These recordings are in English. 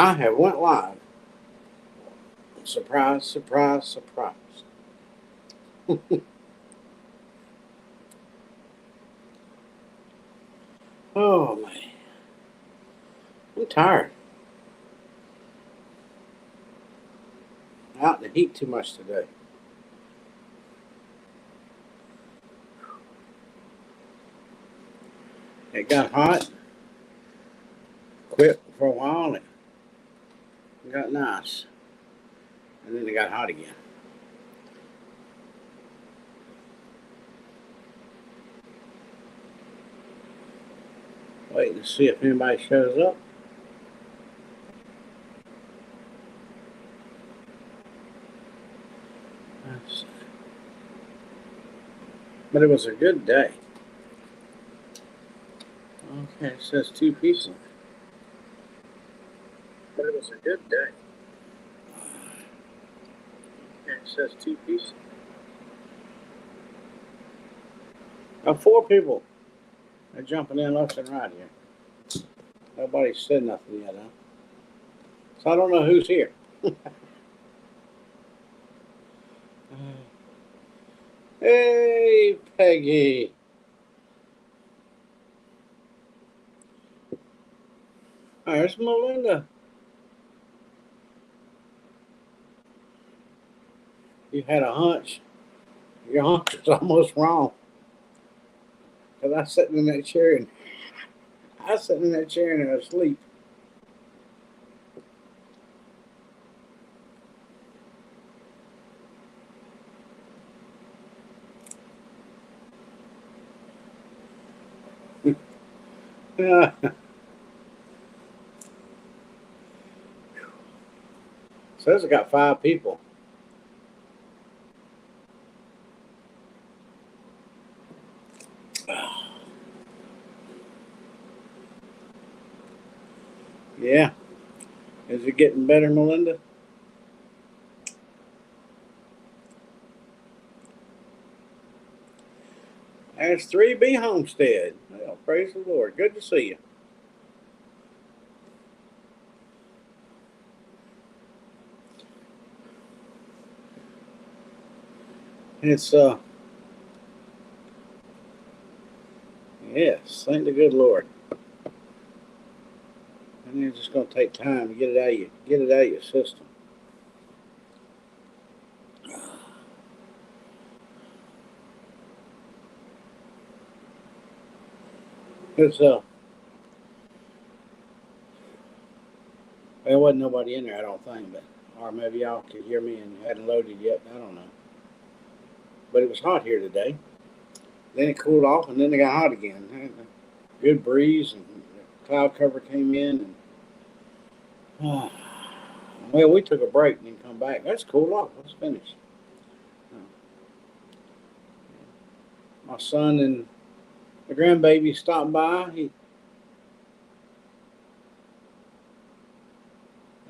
I have went live. Surprise, surprise, surprise. Oh man, I'm tired. Out in the heat too much today. It got hot, quit for a while, and it got nice, and then it got hot again. Waiting to see if anybody shows up. But it was a good day. Okay, it says two people. But it was a good day. Okay, it says two people. Four people are jumping in left and right here. Nobody said nothing yet, huh? So I don't know who's here. Hey, Peggy. There's Melinda. You had a hunch. Your hunch was almost wrong. Because I was sitting in that chair and I was sitting in that chair and I was asleep. Says it got five people. Yeah. Is it getting better, Melinda? There's 3B Homestead. Well, praise the Lord. Good to see you. It's yes, thank the good Lord. And it's just gonna take time to get it out of your system. It's there wasn't nobody in there, I don't think, but or maybe y'all could hear me and hadn't loaded yet. I don't know. But it was hot here today. Then it cooled off, and then it got hot again. Good breeze, and cloud cover came in, and well, we took a break and then come back. Let's cool off. Let's finish. My son and the grandbaby stopped by. He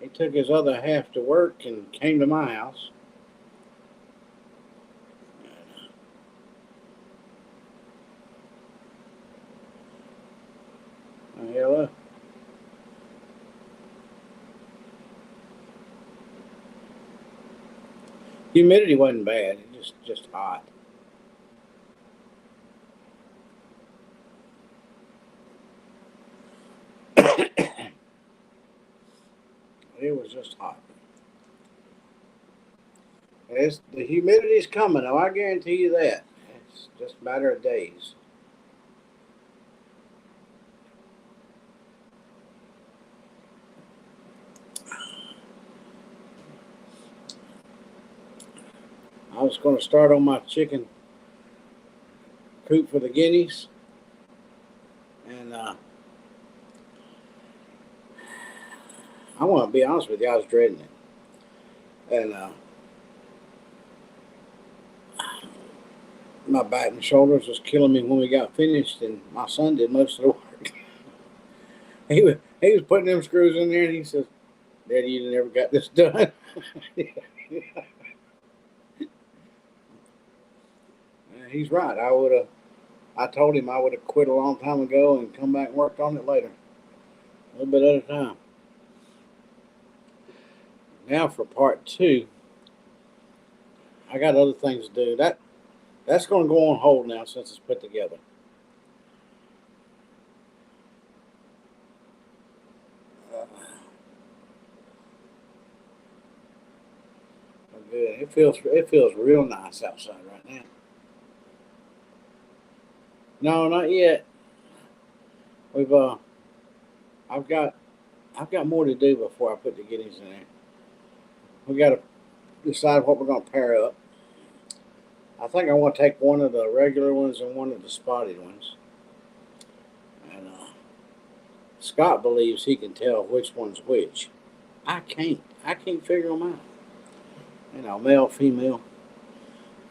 took his other half to work and came to my house. Hello. Humidity wasn't bad. It just hot. It was just hot. The humidity's coming, though. I guarantee you that. It's just a matter of days. I was going to start on my chicken coop for the guineas, and I want to be honest with you, I was dreading it, and my back and shoulders was killing me when we got finished, and my son did most of the work. he was putting them screws in there, and he says, "Daddy, you never got this done." He's right. I told him I would have quit a long time ago and come back and worked on it later, a little bit at a time. Now for part two, I got other things to do. That's going to go on hold now since it's put together. Good. It feels real nice outside right now. No, not yet. We've I've got I've got more to do before I put the guineas in there. We got to decide what we're going to pair up. I think I want to take one of the regular ones and one of the spotted ones. And Scott believes he can tell which one's which. I can't. I can't figure them out. Male, female.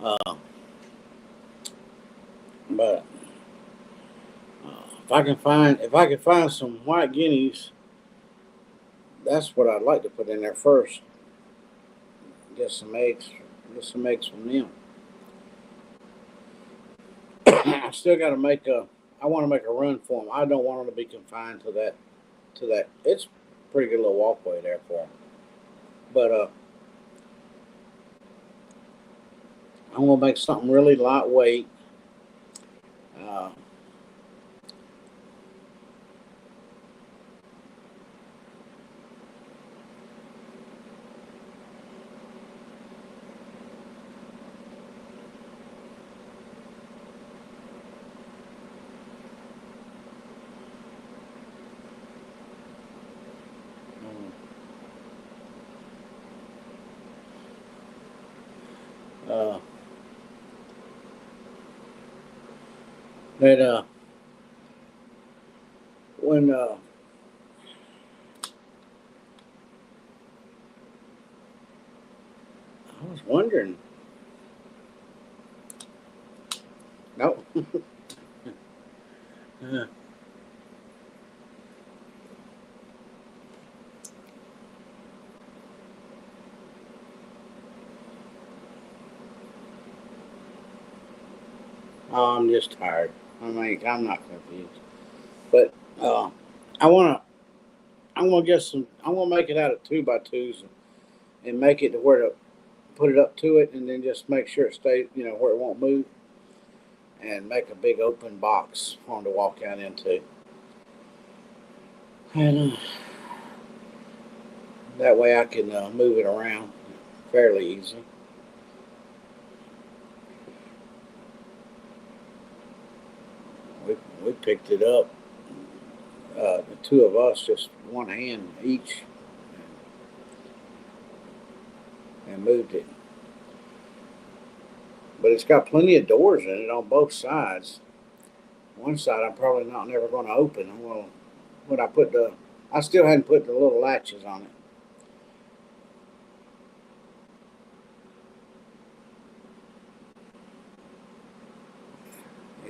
Uh, but if I can find some white guineas, that's what I'd like to put in there first. Get some eggs. Get some eggs from them. I still got to make a. I want to make a run for them. I don't want them to be confined to that. To that, it's a pretty good little walkway there for them. But I'm gonna make something really lightweight. Uh, uh, that when I was wondering. No. uh, oh, I'm just tired. I'm not confused. But I wanna. I'm gonna get some. I'm gonna make it out of 2x2s and make it to where to put it up to it, and then just make sure it stays. Where it won't move, and make a big open box for them to walk out into. And that way I can move it around fairly easy. We picked it up, the two of us, just one hand each, and moved it. But it's got plenty of doors in it on both sides. One side I'm probably not never going to open. Well, when I still hadn't put the little latches on it.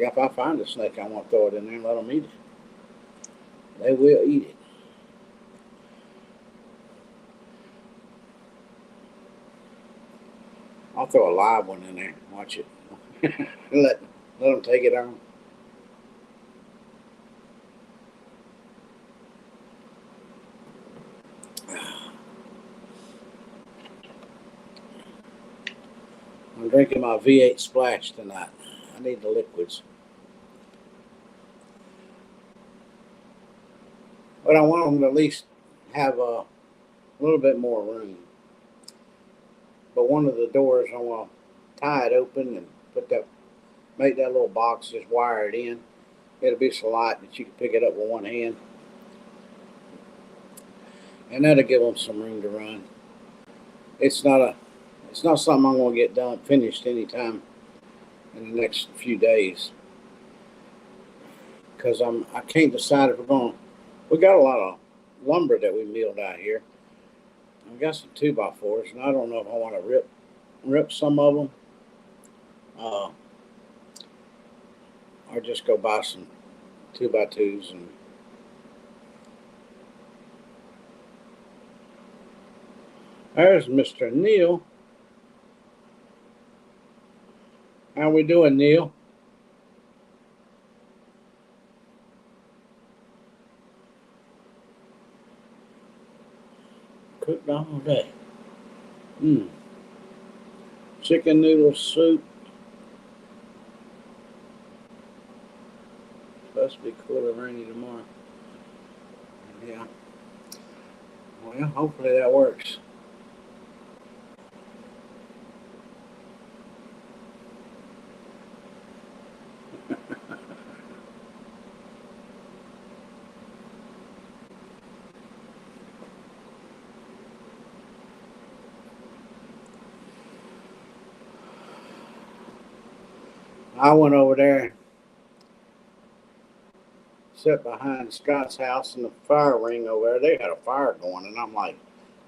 If I find a snake, I want to throw it in there and let them eat it. They will eat it. I'll throw a live one in there. Watch it. let let them take it on. I'm drinking my V8 Splash tonight. I need the liquids, but I want them to at least have a little bit more room. But one of the doors, I want to tie it open and make that little box, just wire it in. It'll be so light that you can pick it up with one hand, and that'll give them some room to run. It's not a, it's not something I'm gonna get done finished anytime in the next few days, because I can't decide if we're going. We got a lot of lumber that we milled out here. I've got some 2x4s, and I don't know if I want to rip some of them, uh, or just go buy some 2x2s. And there's Mr. Neil. How we doing, Neil? Cooked all day. Mm. Chicken noodle soup. Supposed to be cool and rainy tomorrow. Yeah. Well, hopefully that works. I went over there, sat behind Scott's house in the fire ring over there. They had a fire going, and I'm like,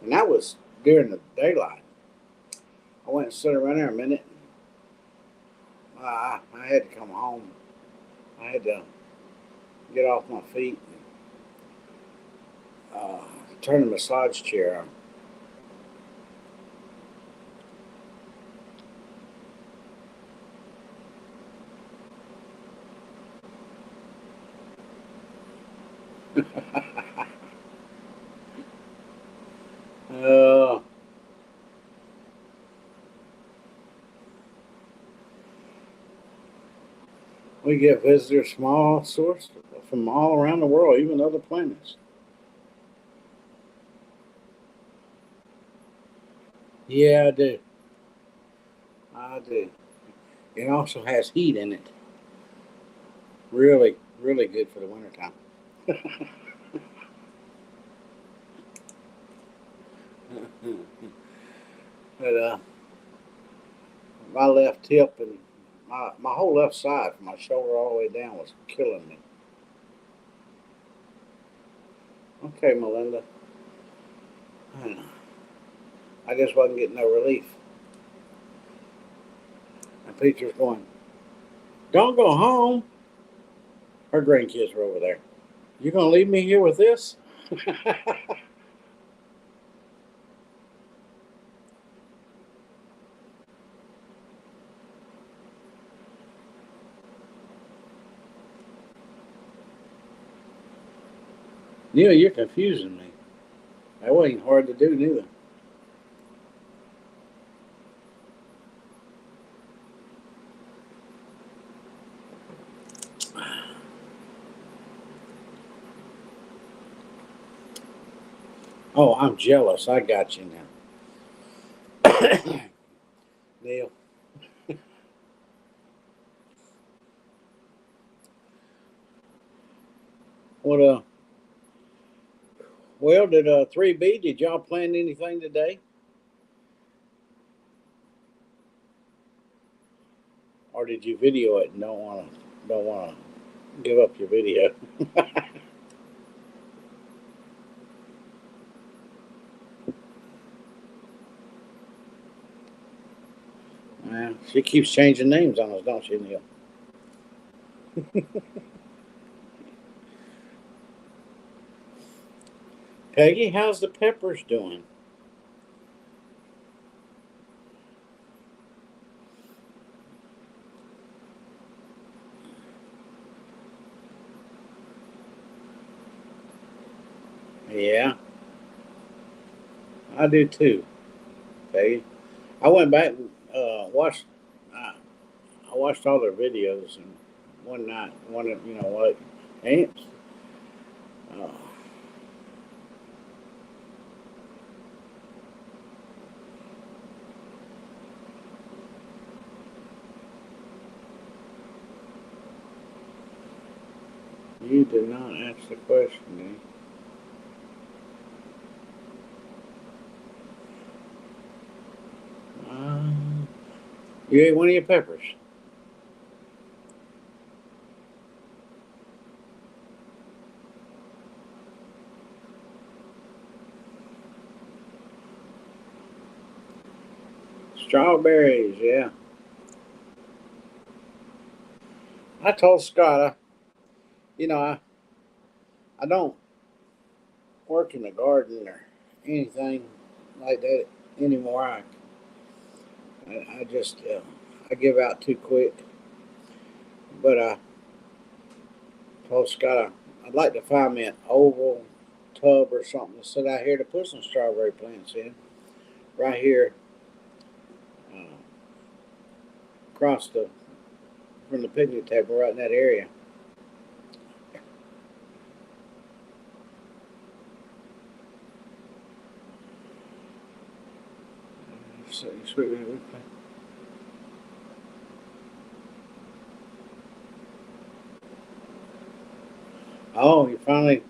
and that was during the daylight. I went and sat around there a minute. I had to come home. I had to get off my feet and turn the massage chair on. uh, we get visitors from all sorts, from all around the world, even other planets. Yeah, I do. I do. It also has heat in it. Really, really good for the wintertime. But my left hip and my whole left side, from my shoulder all the way down, was killing me. Okay, Melinda. I just wasn't getting no relief. And Peter's going, "Don't go home." Her grandkids were over there. You gonna leave me here with this? Neil, you're confusing me. That wasn't hard to do, neither. Oh, I'm jealous. I got you now. Neil, what well, did 3B, did y'all plan anything today? Or did you video it and don't wanna give up your video? She keeps changing names on us, don't she, Neil? Peggy, how's the peppers doing? Yeah, I do too, Peggy. I went back and watched. Uh, I watched all their videos, and one night, one of you know what, ants. Uh, you did not answer the question, you ate one of your peppers. Strawberries, yeah. I told Scott, I don't work in the garden or anything like that anymore. I just I give out too quick. But I told Scott I'd like to find me an oval tub or something to sit out here to put some strawberry plants in. Right here, across from the picnic table right in that area. Oh, you finally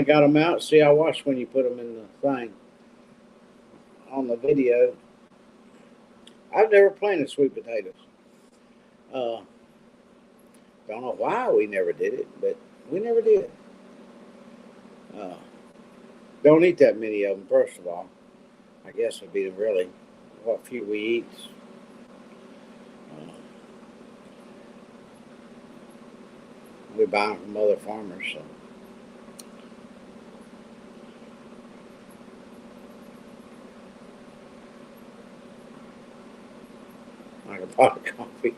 got them out. See, I watched when you put them in the thing on the video. I've never planted sweet potatoes. Uh, don't know why we never did it, but we never did. Uh, don't eat that many of them. First of all, I guess would be really what few we eat. Uh, we buy them from other farmers. So. Like a pot of coffee.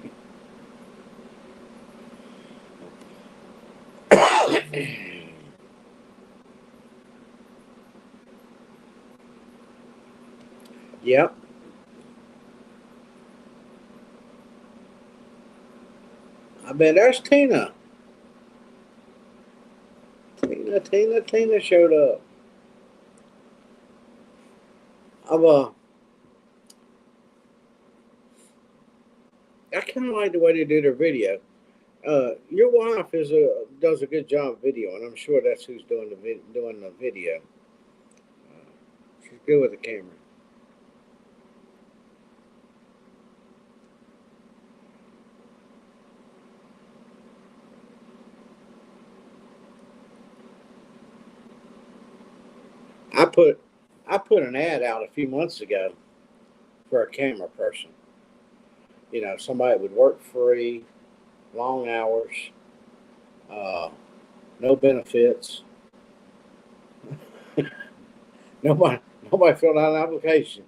Yep. I bet there's Tina. Tina showed up. I've I kind of like the way they do their video. Your wife does a good job video, and I'm sure that's who's doing doing the video. She's good with the camera. I put I put an ad out a few months ago for a camera person. You know, somebody that would work free, long hours, uh, no benefits. nobody nobody filled out an application.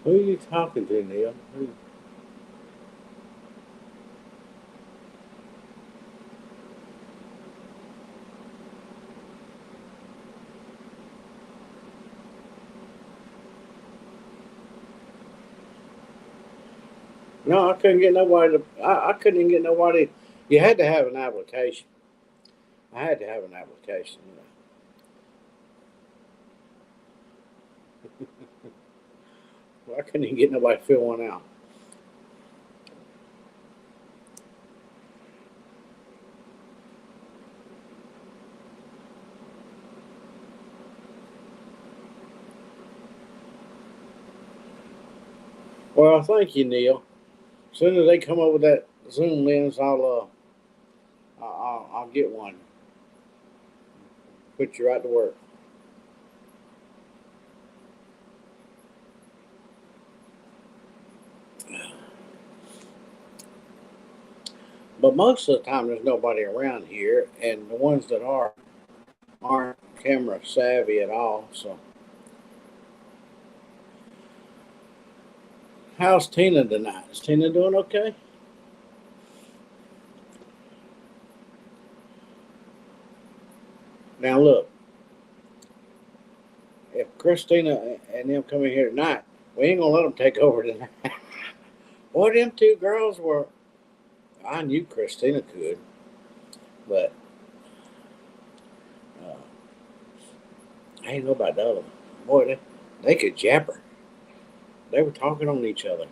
Who are you talking to, Neil? No, I couldn't get nobody to. I couldn't even get nobody. You had to have an application. I had to have an application. Well, I couldn't even get nobody to fill one out. Well, thank you, Neil. As soon as they come up with that zoom lens, I'll get one. Put you right to work. But most of the time, there's nobody around here, and the ones that aren't camera savvy at all. So, how's Tina tonight? Is Tina doing okay? Now look, if Christina and them come in here tonight, we ain't gonna let them take over tonight. Boy, them two girls were. I knew Christina could, but uh, I ain't know about the other one. Boy, they could jabber. They were talking on each other.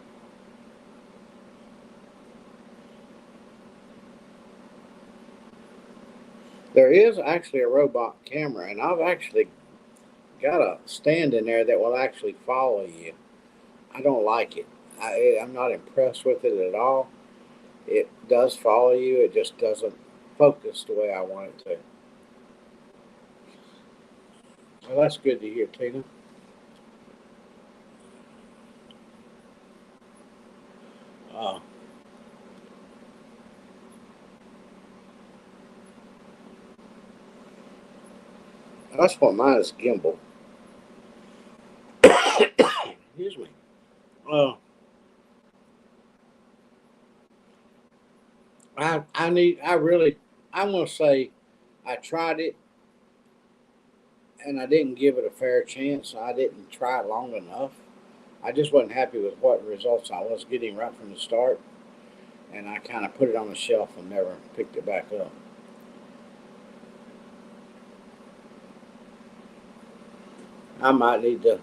There is actually a robot camera, and I've actually got a stand in there that will actually follow you. I don't like it. I'm not impressed with it at all. It does follow you. It just doesn't focus the way I want it to. Well, that's good to hear, Tina. Uh, That's what mine is, gimbal. Excuse me. Uh, I want to say I tried it and I didn't give it a fair chance. I didn't try it long enough. I just wasn't happy with what results I was getting right from the start, and I kind of put it on the shelf and never picked it back up. I might need to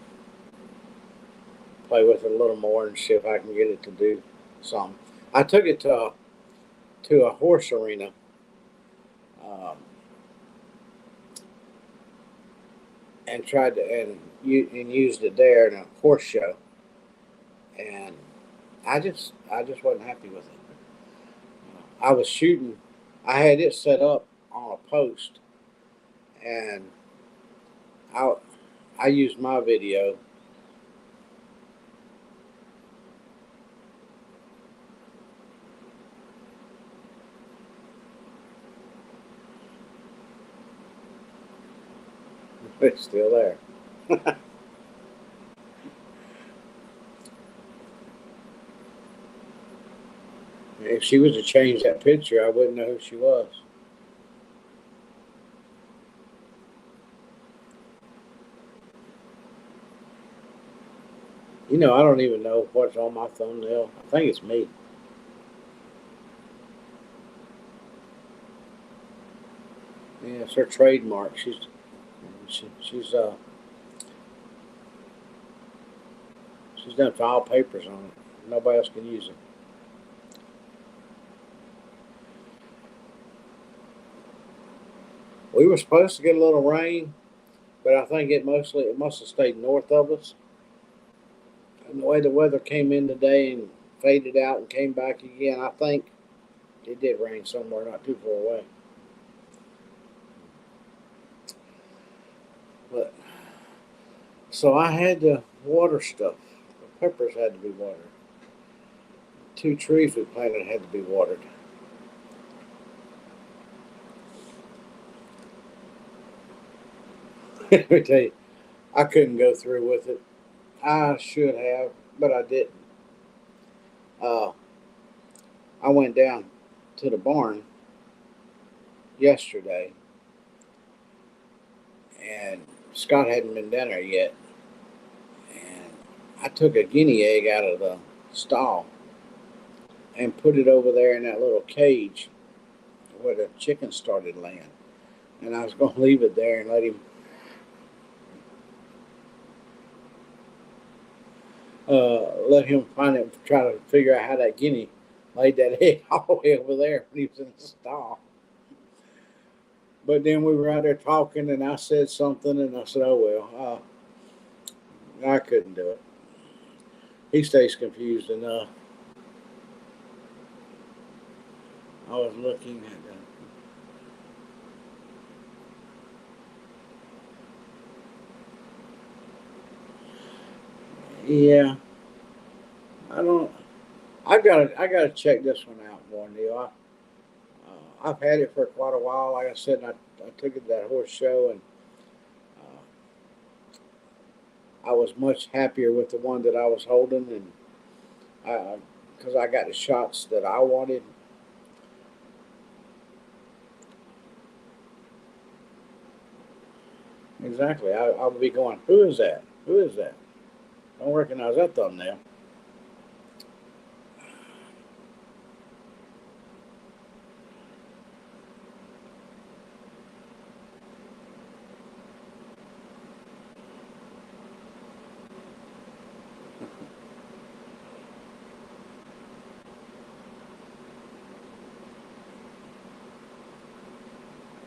play with it a little more and see if I can get it to do something. I took it to a horse arena, um, and tried to and used it there in a horse show, and I just wasn't happy with it. I was shooting. I had it set up on a post, and I I used my video. It's still there. If she was to change that picture, I wouldn't know who she was. I don't even know what's on my thumbnail. I think it's me. Yeah, it's her trademark. She's she's done filed papers on it. Nobody else can use it. We were supposed to get a little rain, but I think it must have stayed north of us. And the way the weather came in today and faded out and came back again, I think it did rain somewhere not too far away. But so I had to water stuff. The peppers had to be watered. Two trees we planted had to be watered. Let me tell you, I couldn't go through with it. I should have, but I didn't. Uh, I went down to the barn yesterday, and Scott hadn't been down there yet. And I took a guinea egg out of the stall and put it over there in that little cage where the chickens started laying. And I was going to leave it there and let him find it, try to figure out how that guinea laid that egg all the way over there when he was in the stall. But then we were out there talking, and I said something, and I said, "Oh well, I couldn't do it." He stays confused enough. I was looking at yeah. I don't. I gotta check this one out more, Neil. I've had it for quite a while. Like I said, I took it to that horse show, and I was much happier with the one that I was holding, and because I got the shots that I wanted. Exactly. I would be going, who is that? Who is that? I don't recognize that thumbnail.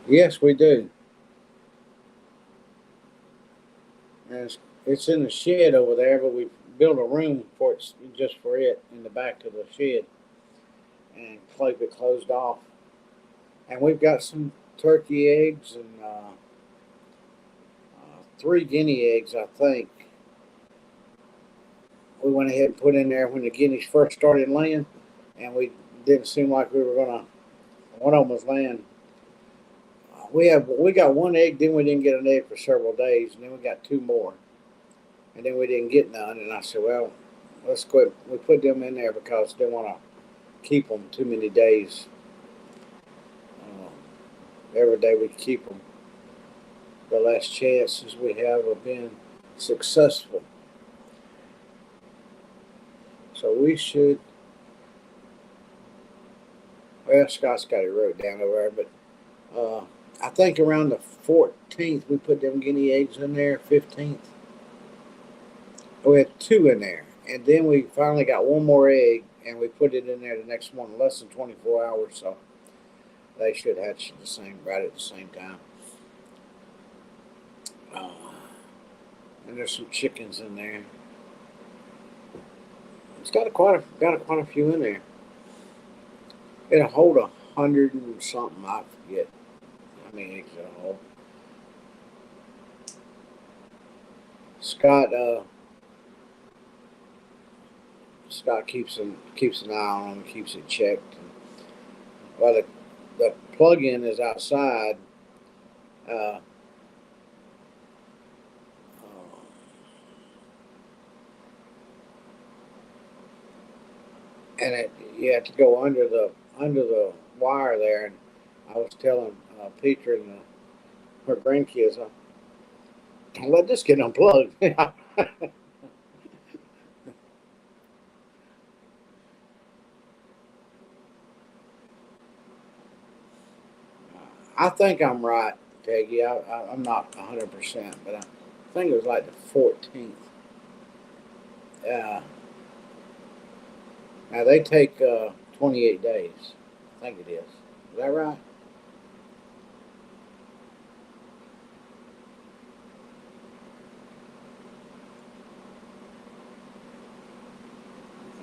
Yes, we do. And it's in the shed over there, but we built a room for it, just for it, in the back of the shed, and keep it closed off. And we've got some turkey eggs and three guinea eggs, I think. We went ahead and put in there when the guineas first started laying, and we didn't seem like we were gonna. One of them was laying we got one egg, then we didn't get an egg for several days, and then we got two more, and then we didn't get none. And I said, well, let's go ahead. We put them in there because they want to keep them too many days. Every day we keep them, the less chances we have of being successful. So we should. Well, Scott's got it wrote down over there, but I think around the 14th we put them guinea eggs in there. 15th, we had two in there, and then we finally got one more egg, and we put it in there the next one, less than 24 hours. So they should hatch right at the same time. Uh, and there's some chickens in there. It's got quite a few in there. It'll hold 100 and something. I forget how many eggs it'll hold. Scott keeps an eye on them, keeps it checked. And while the plug-in is outside, uh, and you have to go under the wire there. And I was telling Peter and her grandkids, don't let this get unplugged. I think I'm right, Peggy. I'm not 100%, but I think it was like the 14th. Now they take 28 days. I think it is. Is that right?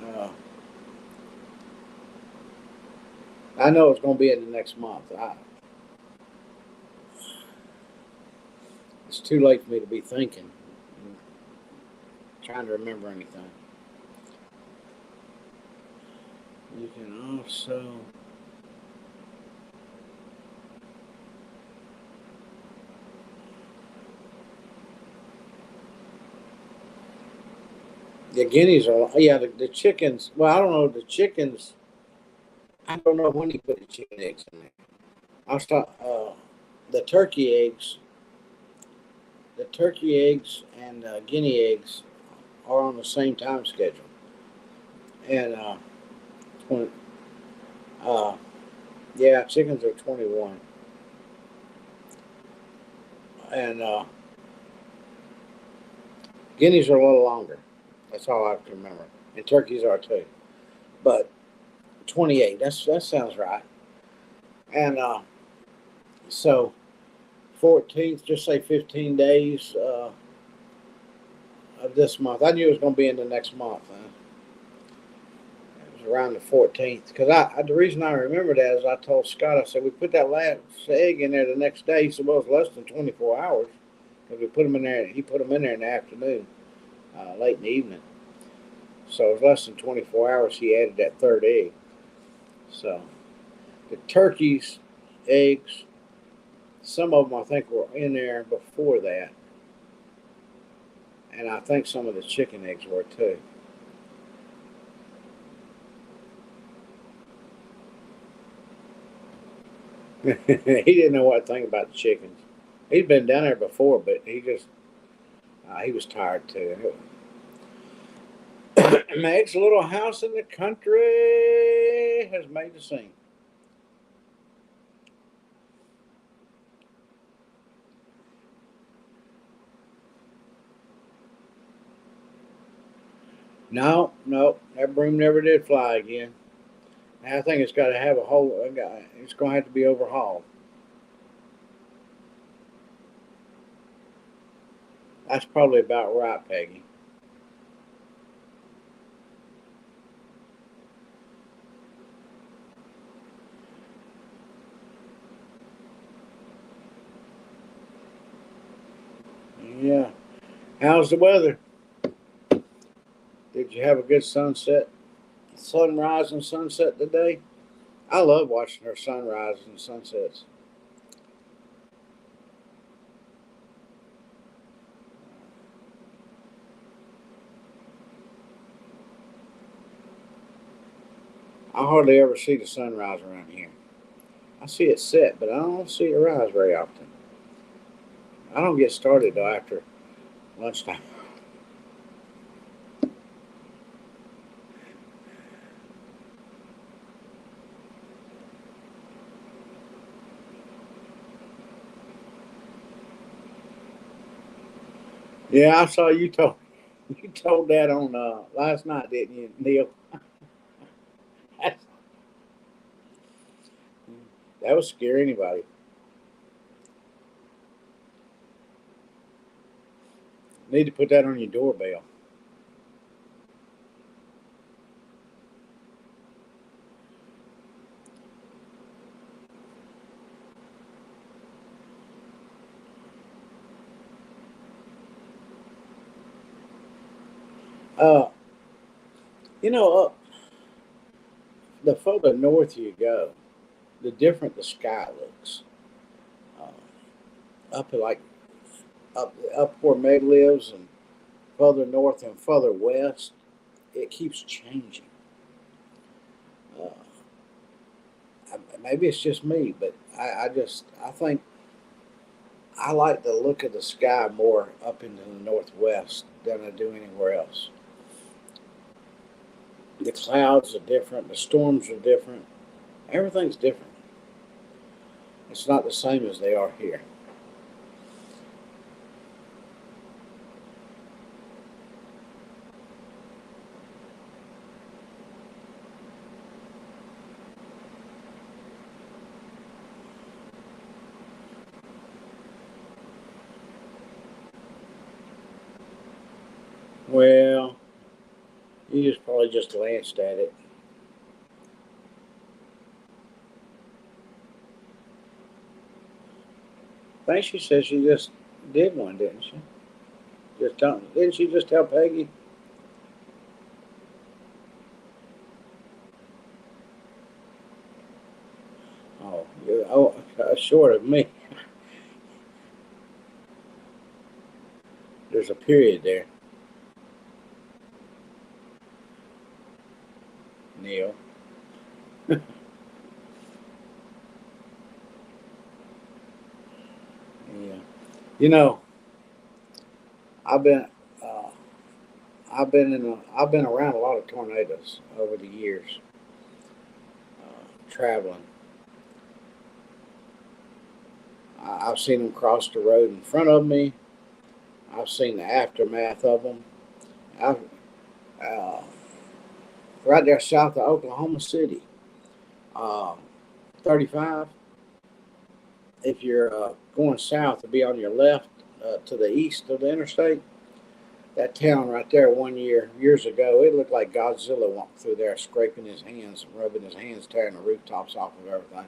Uh, I know it's going to be in the next month. It's too late for me to be thinking, and trying to remember anything. You can also. The guineas are, yeah, the chickens. Well, I don't know. The chickens, I don't know when you put the chicken eggs in there. I'll start, the turkey eggs, and guinea eggs are on the same time schedule. And, when, uh, yeah, chickens are 21. And, guineas are a little longer. That's all I can remember. And turkeys are too. But 28, that sounds right. And, so 14th, just say 15 days of this month. I knew it was going to be in the next month. It was around the 14th. Because the reason I remember that is I told Scott, I said, we put that last egg in there the next day. He said, well, it was less than 24 hours. Because we put them in there, he put them in there in the afternoon, late in the evening. So it was less than 24 hours he added that third egg. So the turkeys, eggs, some of them I think were in there before that. And I think some of the chicken eggs were too. He didn't know what to think about the chickens. He'd been down there before, but he was tired too. Meg's little house in the country has made the scene. No, that broom never did fly again. I think it's got to have a whole. It's going to have to be overhauled. That's probably about right, Peggy. Yeah. How's the weather? Did you have a good sunrise and sunset today? I love watching her sunrise and sunsets. I hardly ever see the sunrise around here. I see it set, but I don't see it rise very often. I don't get started till after lunchtime. Yeah, I saw you told that on last night, didn't you, Neil? that would scare anybody. Need to put that on your doorbell. Uh, you know, the further north you go, the different the sky looks. Up like up where Meg lives, and further north and further west, it keeps changing. Uh, Maybe it's just me, but I think I like the look of the sky more up into the northwest than I do anywhere else. The clouds are different, the storms are different, everything's different. It's not the same as they are here. Well, you just probably just glanced at it. I think she said she just did one, didn't she? Didn't she just tell Peggy? Oh, short of me. There's a period there, Neil. Yeah. You know, I've been uh, I've been around a lot of tornadoes over the years, traveling. I've seen them cross the road in front of me. I've seen the aftermath of them. I've uh, right there south of Oklahoma City, uh, 35. If you're going south, to be on your left to the east of the interstate. That town right there, years ago, it looked like Godzilla walked through there, scraping his hands, rubbing his hands, tearing the rooftops off of everything.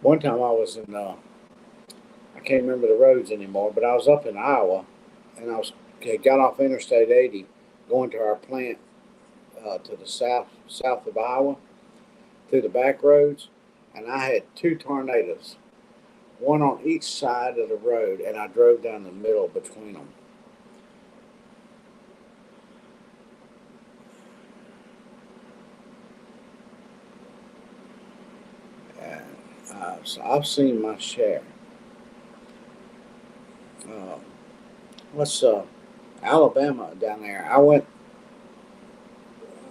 One time I was in, I can't remember the roads anymore, but I was up in Iowa, and got off Interstate 80, going to our plant to the south of Iowa, through the back roads, and I had two tornadoes, one on each side of the road, and I drove down the middle between them. And so I've seen my share. Uh, what's Alabama down there? I went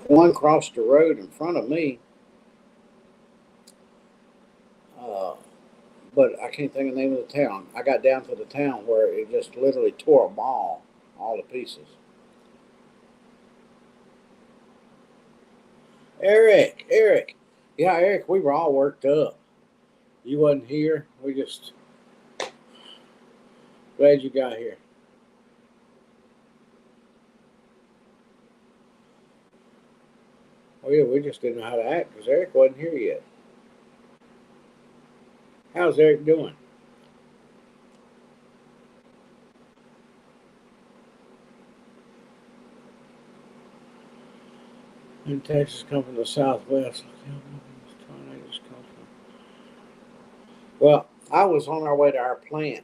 one crossed the road in front of me, uh, but I can't think of the name of the town. I got down to the town where it just literally tore them all to pieces. Eric, yeah, Eric, we were all worked up. You wasn't here. We just glad you got here. Oh yeah, we just didn't know how to act because Eric wasn't here yet. How's Eric doing? In Texas, come from the southwest. Tornadoes come from. Well, I was on our way to our plant,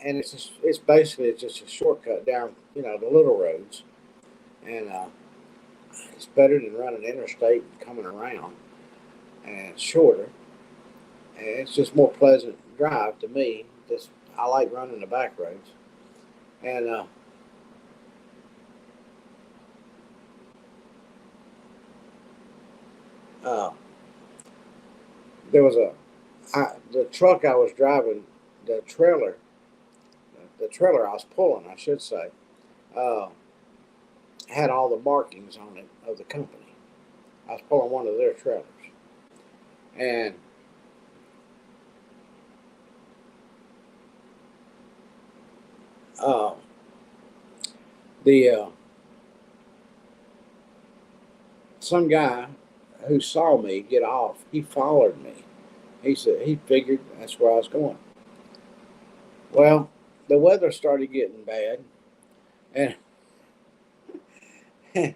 and it's basically just a shortcut down, the little roads, and it's better than running interstate and coming around, and it's shorter, and it's just more pleasant drive to me. Just I like running the back roads, and uh, there was the truck I was driving, the trailer, the trailer I was pulling, I should say, uh, had all the markings on it of the company. I was pulling one of their trailers, and uh, the some guy who saw me get off, he followed me. He said he figured that's where I was going. Well, the weather started getting bad, and and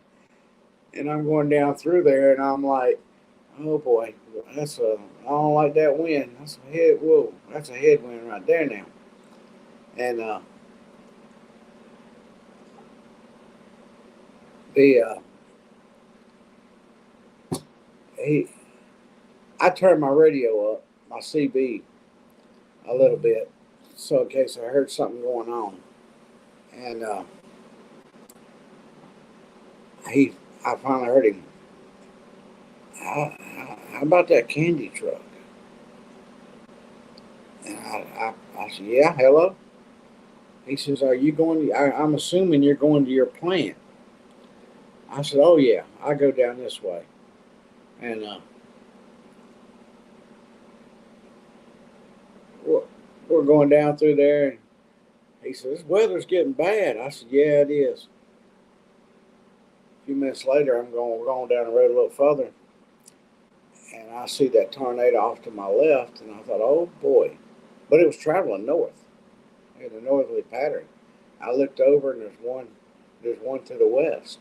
I'm going down through there, and I'm like, oh boy, I don't like that wind. That's a head. Whoa, that's a headwind right there now. And the he, I turned my radio up, my CB, a little bit, so in case I heard something going on. And he, I finally heard him. How about that candy truck? And I said, yeah, hello. He says, are you going? I'm assuming you're going to your plant. I said, oh yeah, I go down this way. And we're, we're going down through there. And he says, this weather's getting bad. I said, yeah, it is. A few minutes later, we're going down the road a little further, and I see that tornado off to my left, and I thought, oh boy. But it was traveling north. It had a northerly pattern. I looked over, and there's one to the west,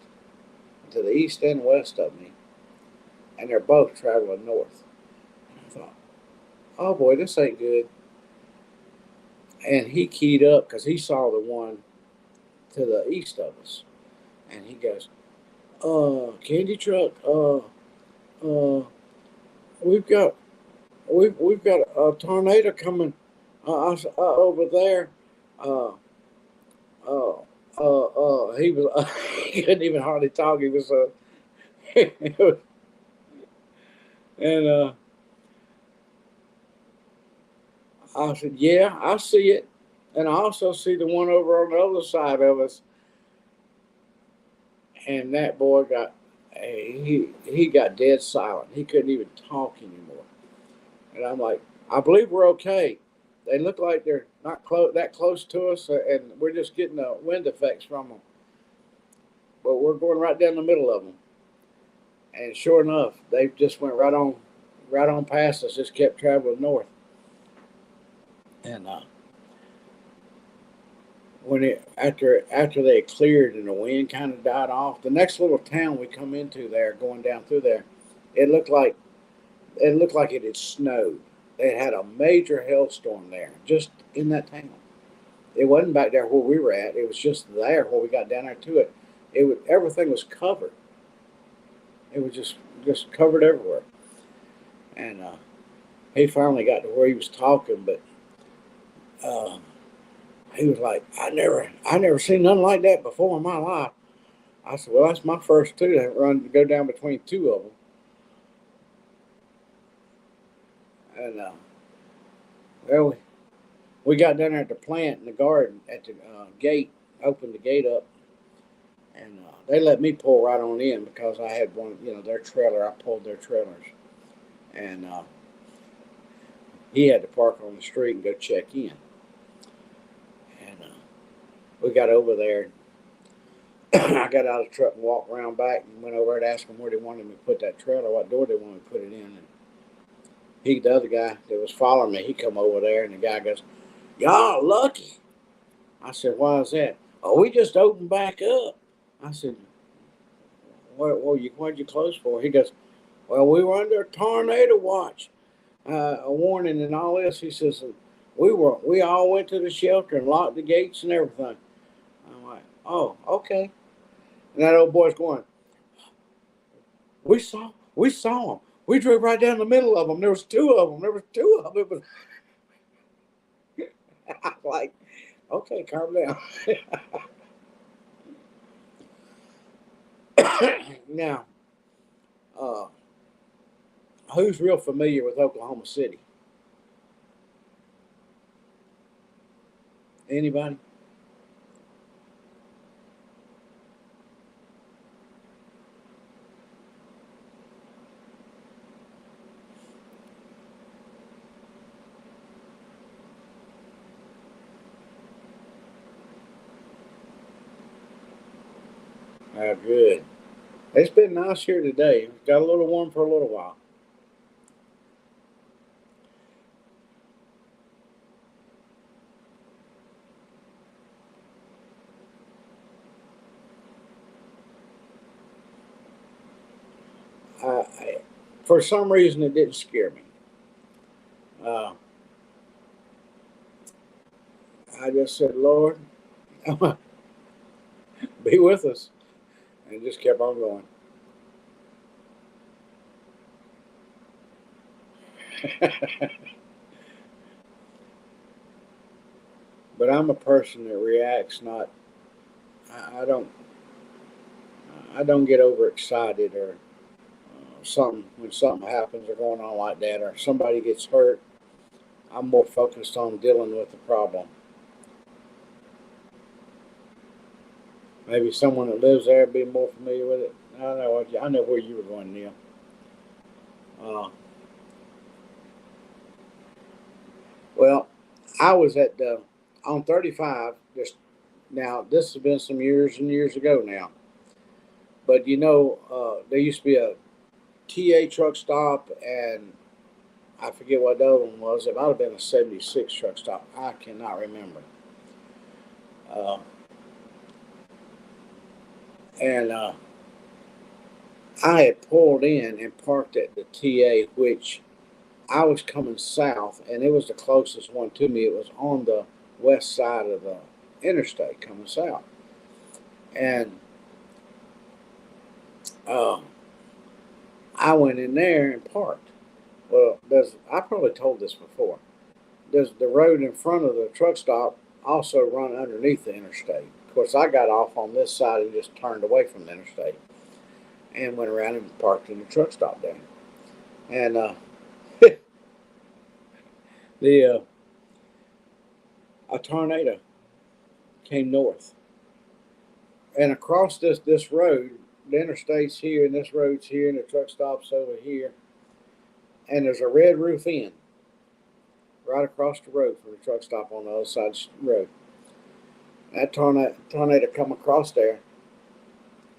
to the east and west of me, and they're both traveling north. And I thought, oh boy, this ain't good. And he keyed up because he saw the one to the east of us, and he goes, candy truck, uh, we've got we've got a tornado coming over there. Uh, uh, he was he couldn't even hardly talk. He was and I said, yeah, I see it, and I also see the one over on the other side of us. And that boy got he got dead silent. He couldn't even talk anymore. And I'm like, I believe we're okay. They look like they're not that close to us, and we're just getting the wind effects from them. But we're going right down the middle of them. And sure enough, they just went right on past us. Just kept traveling north. And when it after they cleared and the wind kind of died off, the next little town we come into there, going down through there, it looked like it had snowed. They had a major hailstorm there, just in that town. It wasn't back there where we were at. It was just there where we got down there to it. Everything was covered. It was just covered everywhere. And he finally got to where he was talking, but uh, he was like, I never seen nothing like that before in my life. I said, well, that's my first two to go down between two of them. And well, we got down there at the plant in the garden at the gate, opened the gate up, and they let me pull right on in because I had one, their trailer. I pulled their trailers, and he had to park on the street and go check in. And we got over there. I got out of the truck and walked around back and went over and asked them where they wanted me to put that trailer, what door they wanted me to put it in. And the other guy that was following me, he come over there, and the guy goes, "Y'all lucky." I said, "Why is that?" "Oh, we just opened back up." I said, what'd you close for?" He goes, "Well, we were under a tornado watch, a warning and all this." He says, We all went to the shelter and locked the gates and everything. I'm like, oh, okay. And that old boy's going, we saw them. We drove right down the middle of them. There was two of them. There was two of them. It was I'm like, okay, calm down. Now, uh, who's real familiar with Oklahoma City? Anybody? Good. It's been nice here today. Got a little warm for a little while. I, for some reason, it didn't scare me. Uh, I just said, Lord, be with us, and just kept on going. But I'm a person that reacts not. I don't. I don't get overexcited or something when something happens or going on like that, or somebody gets hurt. I'm more focused on dealing with the problem. Maybe someone that lives there would be more familiar with it. I don't know. I know where you were going, Neil. Uh, well, I was at on 35. Just now, this has been some years and years ago now. But there used to be a TA truck stop, and I forget what the other one was. It might have been a 76 truck stop. I cannot remember. Uh, and I had pulled in and parked at the TA, which I was coming south, and it was the closest one to me. It was on the west side of the interstate coming south. And uh, I went in there and parked. Well, I probably told this before. Does the road in front of the truck stop also run underneath the interstate? Of course, I got off on this side and just turned away from the interstate and went around and parked in the truck stop there. And the a tornado came north, and across this road, the interstate's here, and this road's here, and the truck stop's over here, and there's a red roof inn right across the road from the truck stop on the other side of the road. That tornado come across there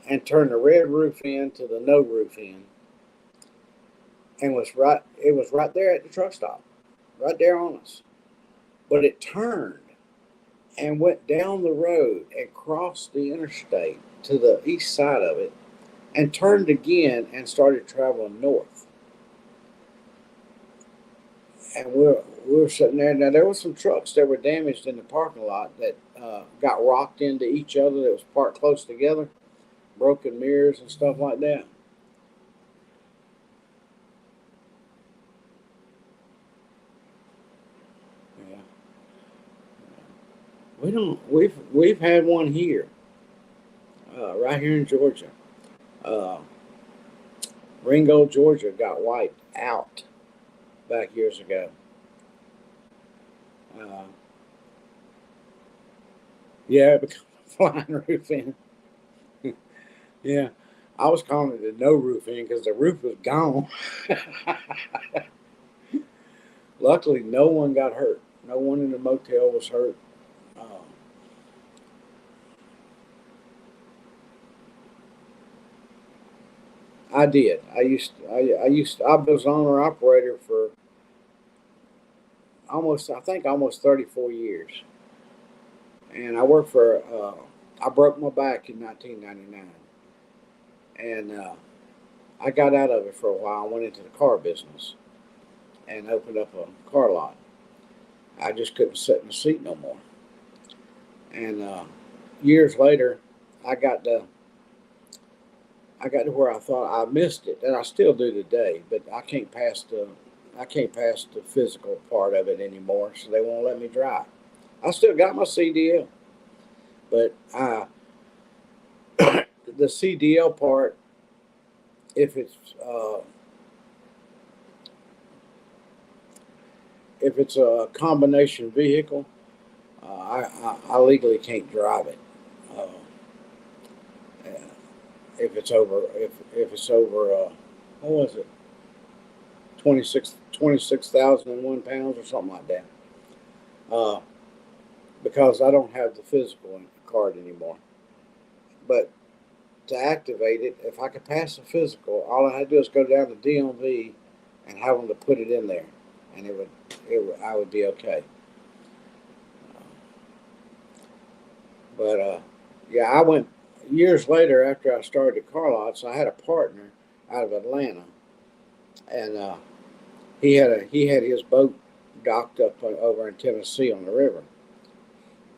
and turned the red roof in to the no roof in, and was right. It was right there at the truck stop, right there on us. But it turned and went down the road and crossed the interstate to the east side of it, and turned again and started traveling north. And we were sitting there. Now there were some trucks that were damaged in the parking lot that got rocked into each other. That was parked close together, broken mirrors and stuff like that. Yeah, we've had one here, right here in Georgia. Uh, Ringo, Georgia, got wiped out back years ago. Uh, yeah, it became a flying roof in. Yeah, I was calling it a no roof in because the roof was gone. Luckily, no one got hurt. No one in the motel was hurt. Uh, I did. I was owner operator for I think almost 34 years. And I worked for, I broke my back in 1999. And I got out of it for a while. I went into the car business and opened up a car lot. I just couldn't sit in the seat no more. And years later, I got to I got to where I thought I missed it, and I still do today. But I can't pass the physical part of it anymore, so they won't let me drive. I still got my CDL, but the CDL part, if it's uh, if it's a combination vehicle, I legally can't drive it. Uh, if it's over what was it 26,001 pounds or something like that. Uh, because I don't have the physical card anymore. But to activate it, if I could pass the physical, all I had to do is go down to DMV and have them to put it in there, and I would be okay. But yeah, I went years later after I started the car lots. I had a partner out of Atlanta, and he had his boat docked up over in Tennessee on the river,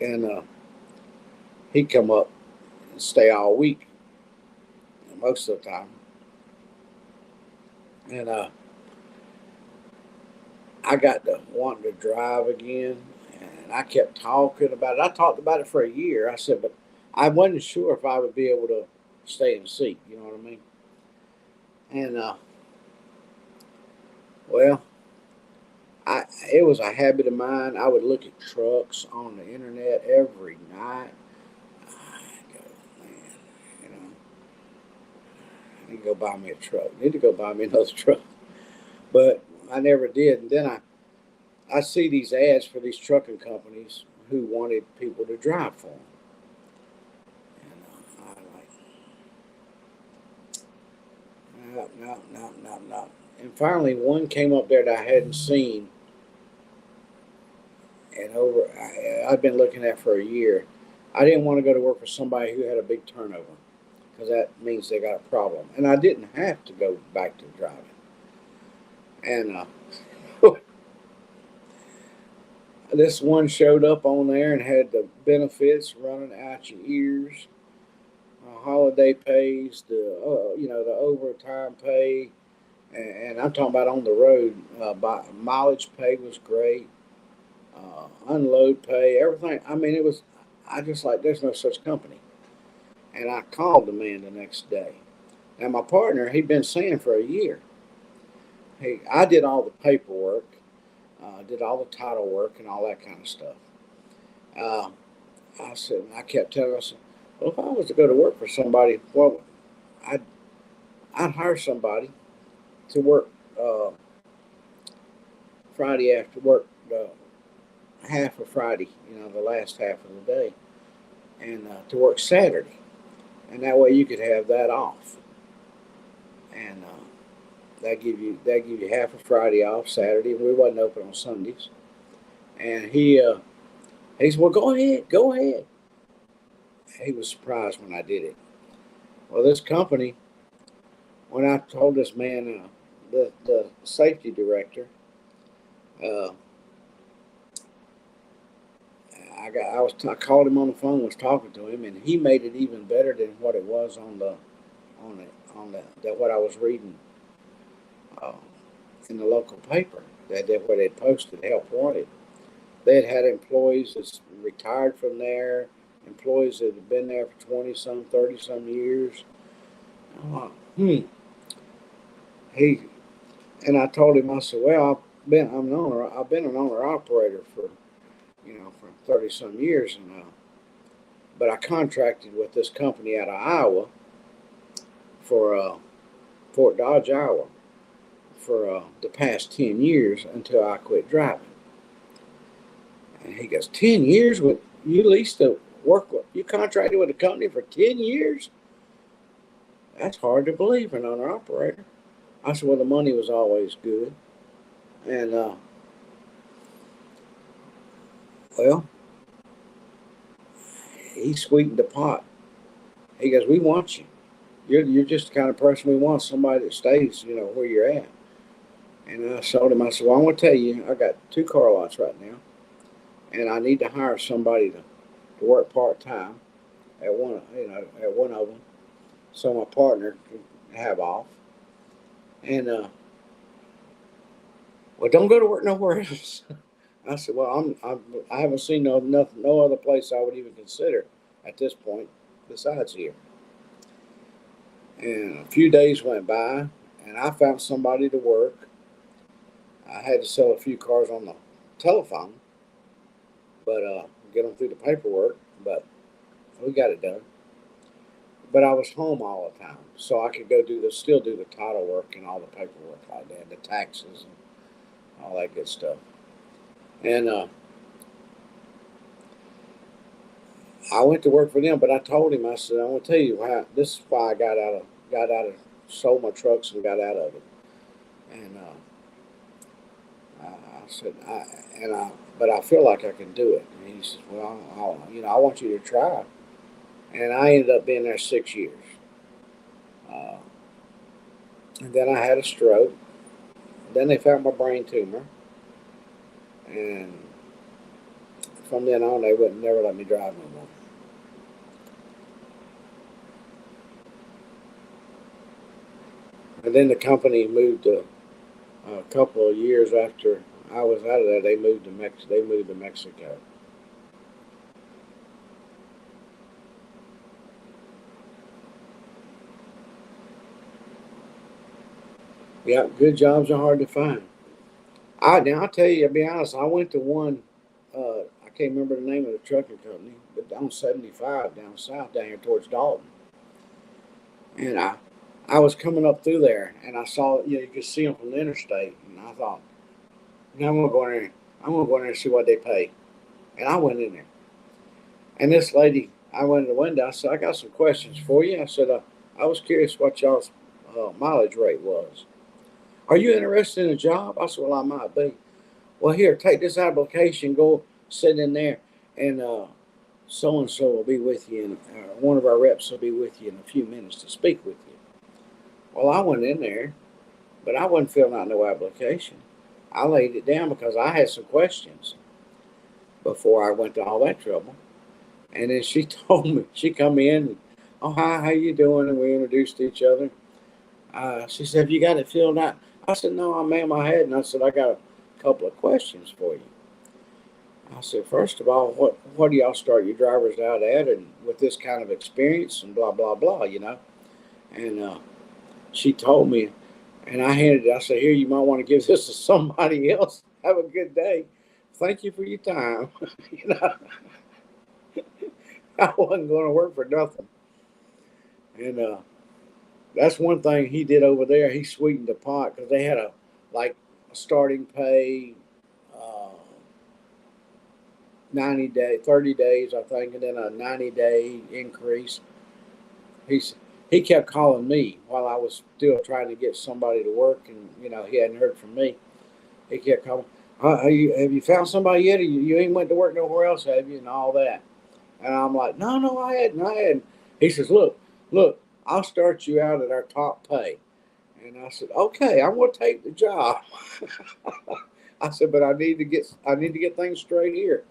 and he'd come up and stay all week most of the time, and I got to wanting to drive again, and I kept talking about it. I talked about it for a year. I said, but I wasn't sure if I would be able to stay in the seat. You know what I mean? And well, I it was a habit of mine. I would look at trucks on the internet every night. I go, man, you know, I need to go buy me a truck. I need to go buy me another truck, but I never did. And then I see these ads for these trucking companies who wanted people to drive for them. And I like, no, no, no, no, no. And finally, one came up there that I hadn't seen, and I'd been looking at for a year. I didn't want to go to work for somebody who had a big turnover because that means they got a problem. And I didn't have to go back to driving. And this one showed up on there and had the benefits running out your ears, holiday pays, the overtime pay, and I'm talking about on the road. Mileage pay was great, unload pay, everything. I mean, it was. I just like there's no such company. And I called the man the next day. Now my partner, he'd been saying for a year. Hey, I did all the paperwork, did all the title work, and all that kind of stuff. Uh, I kept telling her, I said, well, if I was to go to work for somebody, well, I'd, I'd hire somebody to work Friday after work, half of Friday, the last half of the day, and to work Saturday. And that way you could have that off. And that give you half of Friday off Saturday, and we wasn't open on Sundays. And he said, "Well, go ahead." He was surprised when I did it. Well, this company, when I told this man, the safety director, uh, I called him on the phone, was talking to him, and he made it even better than what it was that what I was reading uh, in the local paper. That what they'd posted, help wanted. They had employees that's retired from there, employees that had been there for 20 some, 30 some years. I'm like, he and I told him, I said, well, I've been an owner operator for 30 some years, and but I contracted with this company out of Iowa for Fort Dodge, Iowa, for the past 10 years until I quit driving. And he goes, 10 years with you leased to work with, you contracted with a company for 10 years? That's hard to believe for an owner operator. I said, well, the money was always good. And, well, he sweetened the pot. He goes, we want you. You're just the kind of person we want, somebody that stays, where you're at. And I told him, I said, well, I'm going to tell you, I got 2 car lots right now. and I need to hire somebody to work part time at one of them, so my partner can have off. And well, don't go to work nowhere else. I said, well, I haven't seen no other place I would even consider at this point besides here. And a few days went by, and I found somebody to work. I had to sell a few cars on the telephone, but get them through the paperwork. But we got it done. But I was home all the time, so I could still do the title work and all the paperwork like that, the taxes and all that good stuff. And I went to work for them, but I told him, I said, I want to tell you why. This is why I sold my trucks and got out of it. And I said, but I feel like I can do it. And he says, well, I want you to try. And I ended up being there 6 years. Uh, and then I had a stroke. Then they found my brain tumor, and from then on, they would never let me drive no more. And then the company moved a couple of years after I was out of there. They moved to Mexico. Yeah, good jobs are hard to find. I'll tell you, I'll be honest. I went to one. I can't remember the name of the trucking company, but on 75 down south, down here towards Dalton. And I was coming up through there, and I saw, you could see them from the interstate, and I thought, I'm gonna go in there. I'm gonna go in there and see what they pay. And I went in there, and this lady, I went in the window. I said, I got some questions for you. I said, I was curious what y'all's mileage rate was. Are you interested in a job? I said, well, I might be. Well, here, take this application, go sit in there, and so and so will be with you, and one of our reps will be with you in a few minutes to speak with you. Well, I went in there, but I wasn't filling out no application. I laid it down because I had some questions before I went to all that trouble. And then she told me, she come in, and, oh, hi, how you doing? And we introduced each other. She said, have you got it filled out? I said, no, ma'am, I hadn't. I said, I got a couple of questions for you. I said, first of all, what do y'all start your drivers out at, and with this kind of experience and blah blah blah. And she told me, and I handed it. I said, here, you might want to give this to somebody else. Have a good day. Thank you for your time. you know, I wasn't going to work for nothing. And that's one thing he did over there. He sweetened the pot because they had a starting pay. Uh, 90 day, 30 days, I think, and then a 90-day increase. He's he kept calling me while I was still trying to get somebody to work, and he hadn't heard from me. He kept calling. Have you found somebody yet? You ain't went to work nowhere else, have you? And all that. And I'm like, no, I hadn't. I hadn't. He says, look, I'll start you out at our top pay. And I said, okay, I'm gonna take the job. I said, but I need to get things straight here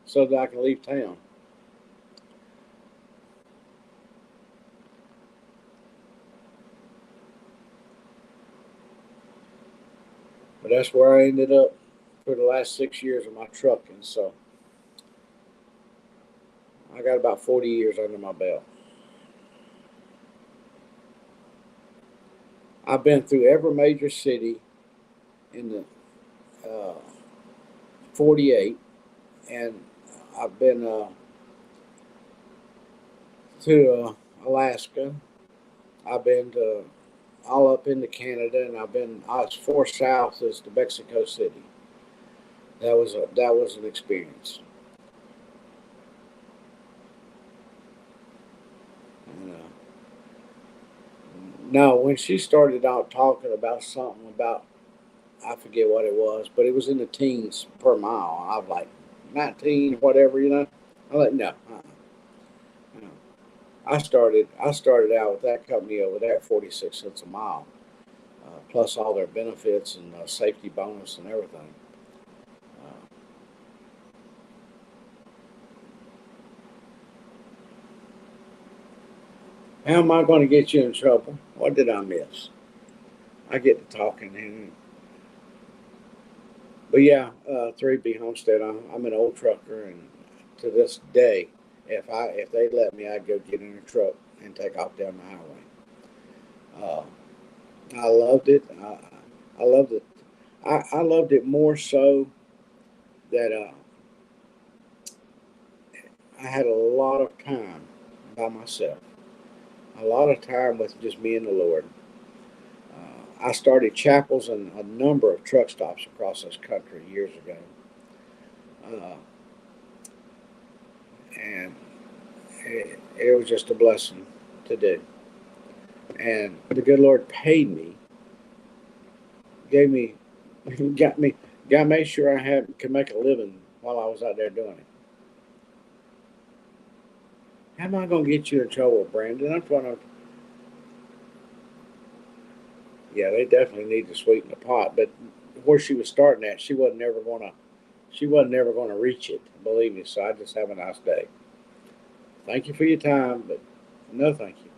so that I can leave town. But that's where I ended up for the last 6 years of my trucking. So I got about 40 years under my belt. I've been through every major city in the 48, and I've been to Alaska. I've been to all up into Canada, and as far south as to Mexico City. That was an experience. And, no, when she started out talking about something about, I forget what it was, but it was in the teens per mile. I was like 19, whatever. I'm like, no. No. I started out with that company over there at 46 cents a mile, plus all their benefits and safety bonus and everything. Uh, How am I going to get you in trouble? What did I miss? I get to talking, and but yeah, 3B Homestead. I'm an old trucker, and to this day, if they let me, I'd go get in a truck and take off down the highway. I loved it. I loved it. I loved it more so that I had a lot of time by myself, a lot of time with just me and the Lord. I started chapels and a number of truck stops across this country years ago, uh, and it was just a blessing to do. And the good Lord paid me, gave me, got me, got made sure I had could make a living while I was out there doing it. How am I going to get you in trouble, Brandon? I'm trying to. Yeah, they definitely need to sweeten the pot, but where she was starting at, she wasn't never gonna reach it. Believe me. So I just have a nice day. Thank you for your time, but no, thank you.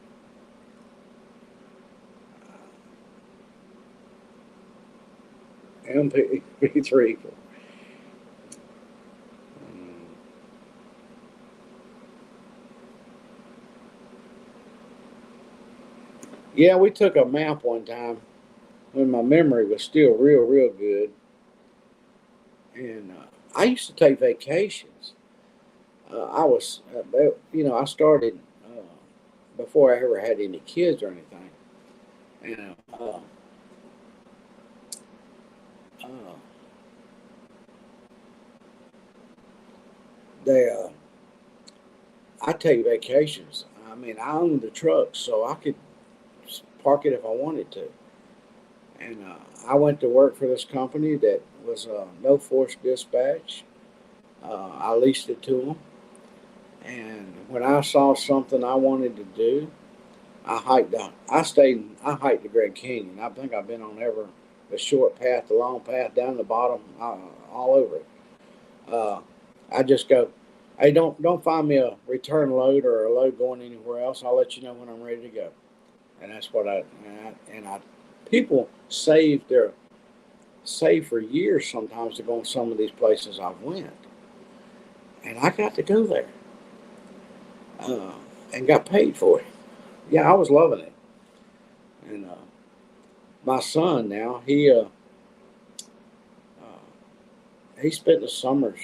MP3. Yeah, we took a map one time when my memory was still real good, and I used to take vacations. I started before I ever had any kids or anything, and uh, they I take vacations. I mean, I owned the truck, so I could park it if I wanted to. And I went to work for this company that was no force dispatch. I leased it to them, and when I saw something I wanted to do, I hiked down. I hiked the Grand Canyon. I think I've been on the short path, the long path, down the bottom, all over it. Uh, I just go, hey, don't find me a return load or a load going anywhere else. I'll let you know when I'm ready to go. And that's what I people save for years sometimes to go in some of these places I've went, and I got to go there uh, and got paid for it. Yeah, I was loving it. And my son now he spent the summers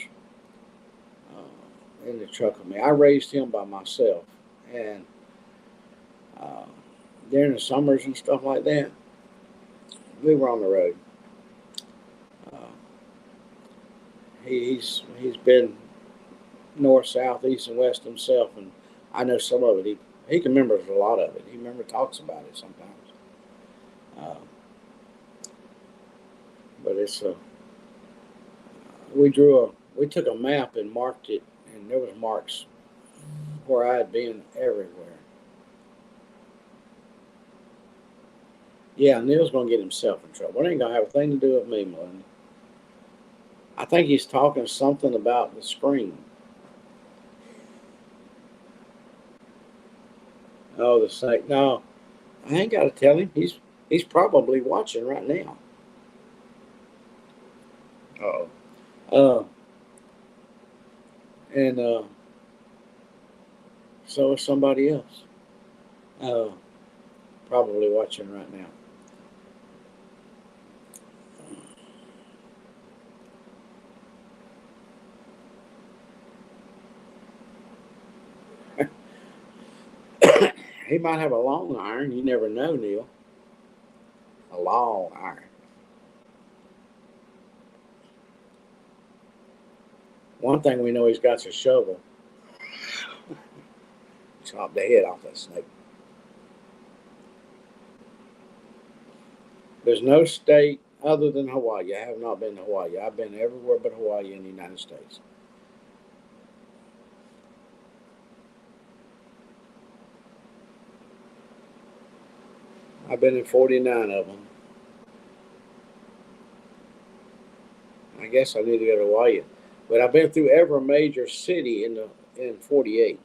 in the truck with me. I raised him by myself, and uh, during the summers and stuff like that, we were on the road. Uh, he's been north, south, east, and west himself, and I know some of it. He can remember a lot of it. He talks about it sometimes. Uh, but it's we took a map and marked it, and there was marks where I had been everywhere. Yeah, Neil's gonna get himself in trouble. It ain't gonna have a thing to do with me, Melinda. I think he's talking something about the screen. Oh, the snake. No, I ain't got to tell him. He's probably watching right now. Oh. Uh, and so is somebody else. Uh, probably watching right now. He might have a long iron. You never know, Neil. A long iron. One thing we know he's got a shovel. Chop the head off that snake. There's no state other than Hawaii. I have not been to Hawaii. I've been everywhere but Hawaii in the United States. I've been in 49 of them. I guess I need to go to Hawaii. But I've been through every major city in 48.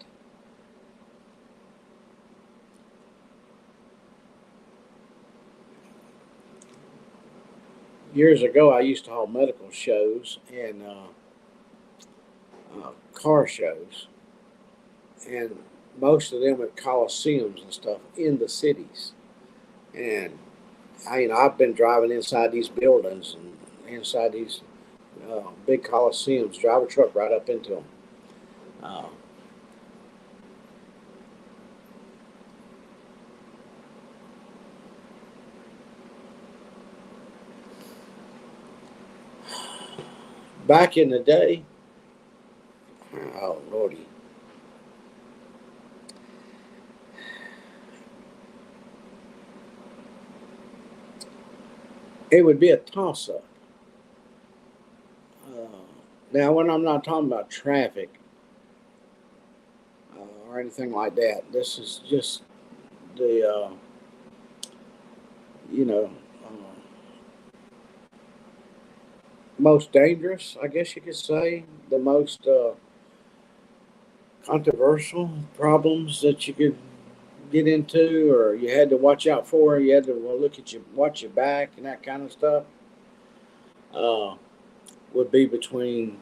Years ago, I used to haul medical shows and car shows, and most of them at coliseums and stuff in the cities. And I've been driving inside these buildings and inside these big coliseums. Drive a truck right up into them. Uh, Back in the day, oh lordy, it would be a toss up. Uh, Now, when I'm not talking about traffic or anything like that, this is just the you know most dangerous, I guess you could say, the most controversial problems that you could get into, or you had to watch out for. You had to look at your watch your back and that kind of stuff. Uh, would be between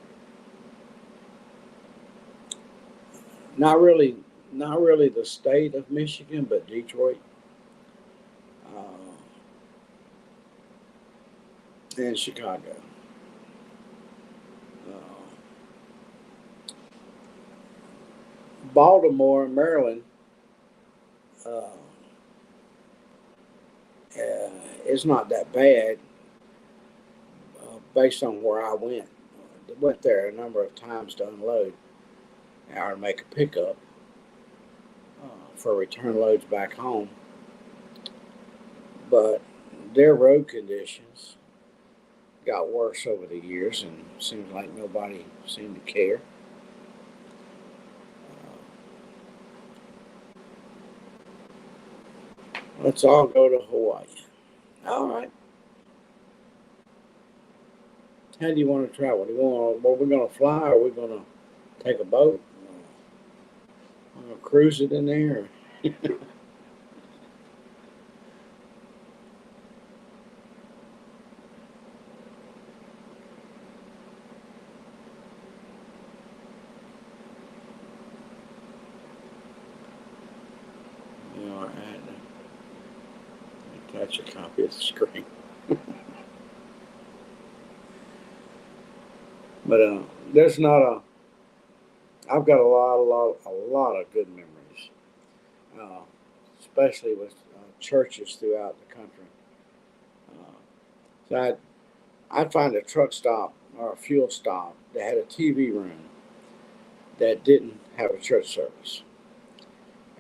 not really not really the state of Michigan, but Detroit and Chicago. Uh, Baltimore, Maryland, uh, is not that bad based on where I went. Went there a number of times to unload or to make a pickup for return loads back home. But their road conditions got worse over the years, and it seems like nobody seemed to care. Let's all go to Hawaii. All right. How do you want to travel? Do you want? Are we going to fly, or are we going to take a boat? Cruise it in there? All right. Attach a copy of the screen. But there's not a. I've got a lot of good memories, uh, especially with churches throughout the country. Uh, so I'd find a truck stop or a fuel stop that had a TV room that didn't have a church service,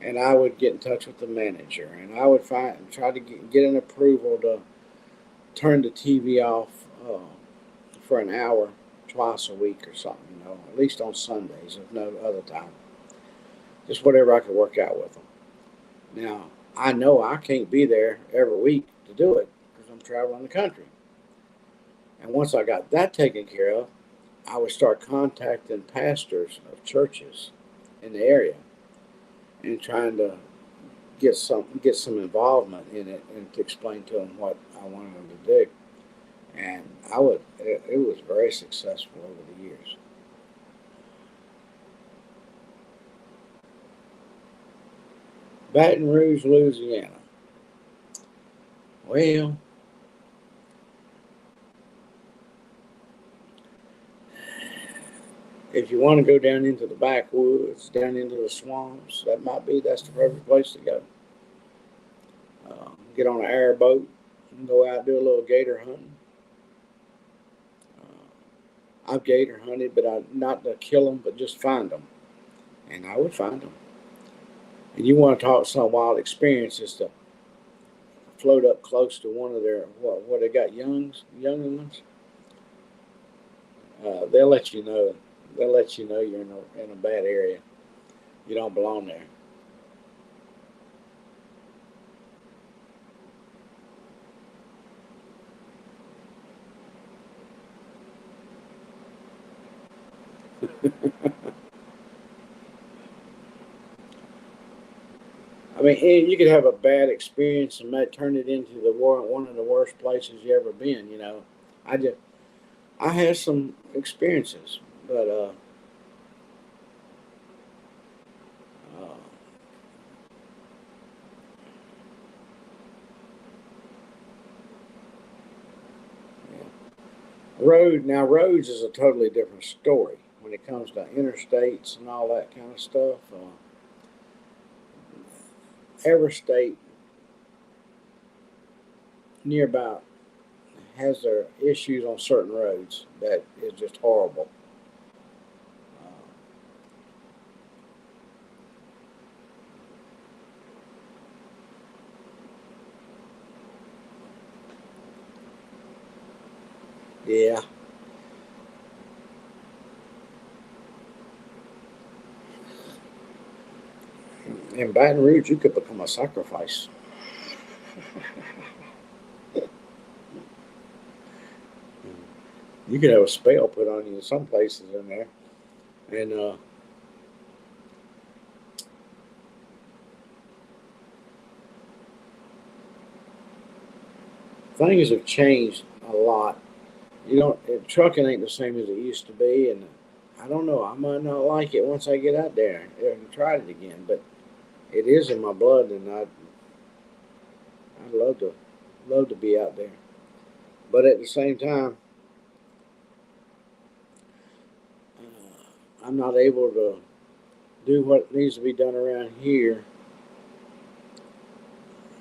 and I would get in touch with the manager, and I would try to get an approval to turn the TV off for an hour twice a week or something. At least on Sundays, if no other time. Just whatever I could work out with them. Now, I know I can't be there every week to do it because I'm traveling the country. And once I got that taken care of, I would start contacting pastors of churches in the area and trying to get some involvement in it and to explain to them what I wanted them to do. And it was very successful over the years. Baton Rouge, Louisiana. Well, if you want to go down into the backwoods, down into the swamps, that's the perfect place to go. Get on an airboat and go out and do a little gator hunting. I've gator hunted, but not to kill them, but just find them, and I would find them. And you want to talk some wild experiences to float up close to one of their what they got young ones. They'll let you know. They'll let you know you're in a bad area. You don't belong there. I mean, and you could have a bad experience and might turn it into one of the worst places you ever been. I had some experiences, but uh, yeah. Roads is a totally different story when it comes to interstates and all that kind of stuff. Every state nearby has their issues on certain roads that is just horrible. Uh, yeah, in Baton Rouge, you could become a sacrifice. You could have a spell put on you in some places in there, and things have changed a lot. You know, trucking ain't the same as it used to be, and I don't know. I might not like it once I get out there and try it again, but it is in my blood, and I'd love to be out there. But at the same time, I'm not able to do what needs to be done around here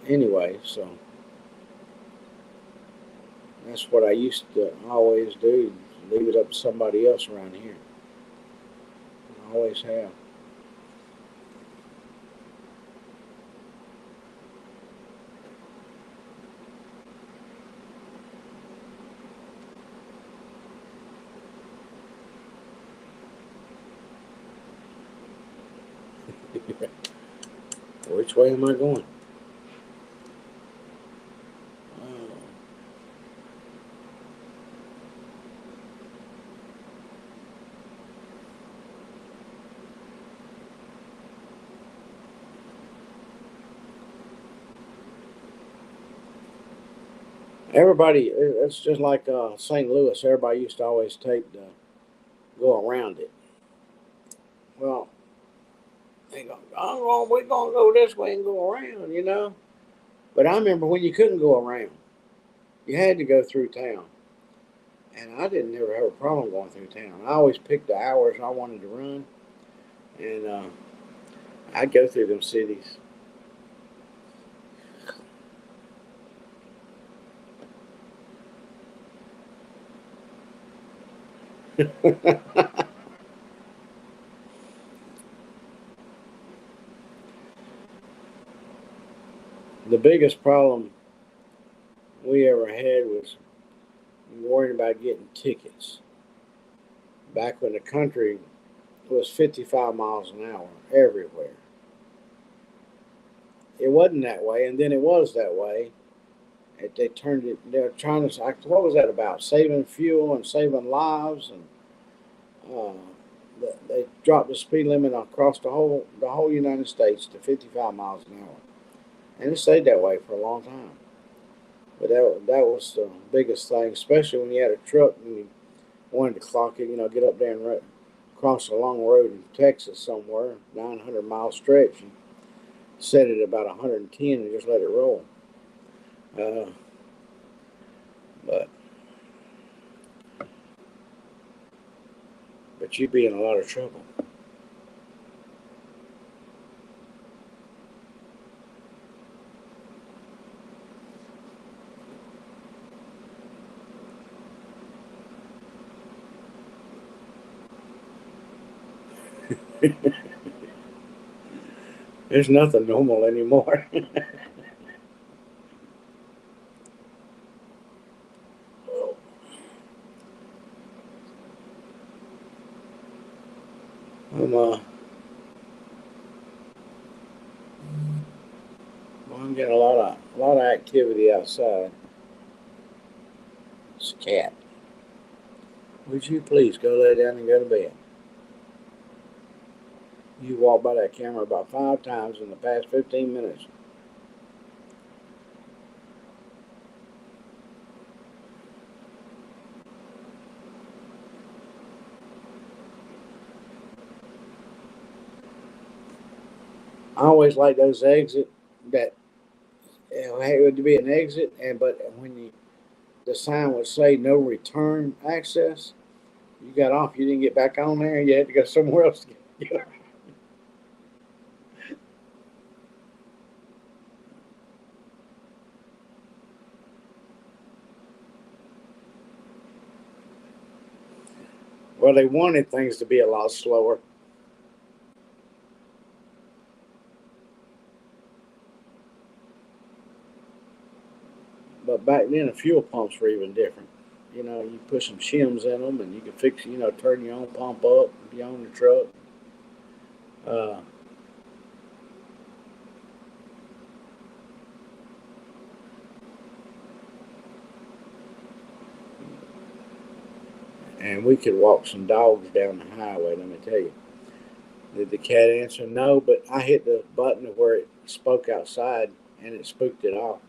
anyway. So that's what I used to always do. Leave it up to somebody else around here. I always have. Which way am I going? Oh. Everybody, it's just like St. Louis. Everybody used to always take the go around it. Well, they go, oh, we're gonna go this way and go around, you know. But I remember when you couldn't go around, you had to go through town, and I didn't ever have a problem going through town. I always picked the hours I wanted to run, and I'd go through them cities. The biggest problem we ever had was worrying about getting tickets. Back when the country was 55 miles an hour everywhere. It wasn't that way, and then it was that way. They turned it. They're trying to. What was that about? Saving fuel and saving lives, and uh, they dropped the speed limit across the whole United States to 55 miles an hour, and it stayed that way for a long time. But that was the biggest thing, especially when you had a truck and you wanted to clock it. You know, get up there and cross a long road in Texas somewhere, 900-mile stretch, and set it about 110 and just let it roll. Uh, but but you'd be in a lot of trouble. There's nothing normal anymore. I'm getting a lot of activity outside. It's a cat. Would you please go lay down and go to bed? You walked by that camera about 5 times in the past 15 minutes. I always like those exit that it would be an exit, and but when the sign would say no return access, you got off, you didn't get back on there, you had to go somewhere else to get off. Well, they wanted things to be a lot slower. But back then, the fuel pumps were even different. You know, you put some shims in them, and you could fix, turn your own pump up, be on the truck. Uh, and we could walk some dogs down the highway. Let me tell you. Did the cat answer? No, but I hit the button where it spoke outside, and it spooked it off.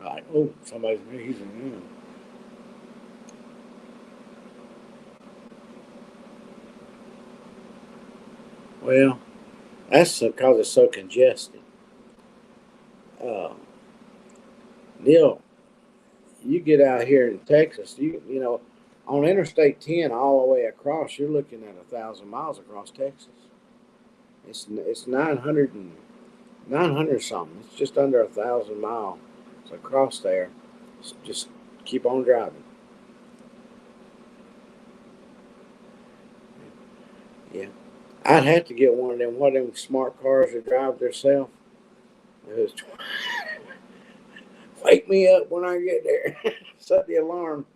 Like, oh, somebody's he's in. Well, that's because it's so congested. Uh, Neil, you get out here in Texas, on Interstate 10 all the way across, you're looking at 1,000 miles across Texas. It's 900 something. It's just under 1,000 miles across there. Just keep on driving. Yeah, I'd have to get one of them. One of them smart cars that drive themselves. Wake me up when I get there. Set the alarm.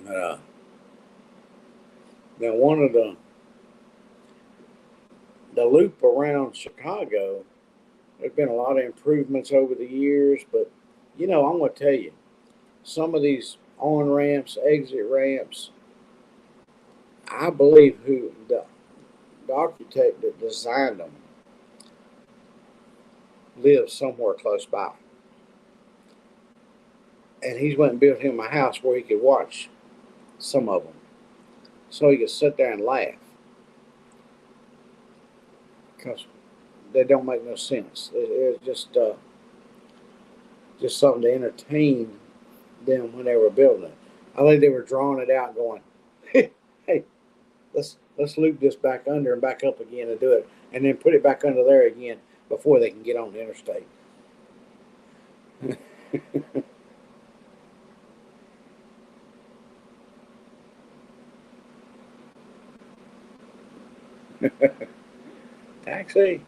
Uh, Now, one of the loop around Chicago, there's been a lot of improvements over the years, but I'm gonna tell you, some of these on ramps, exit ramps, I believe the architect that designed them lives somewhere close by, and he's went and built him a house where he could watch some of them, so he could sit there and laugh because they don't make no sense. It's just something to entertain them when they were building it. I think they were drawing it out, going, "Hey, let's loop this back under and back up again and do it, and then put it back under there again before they can get on the interstate." Taxi.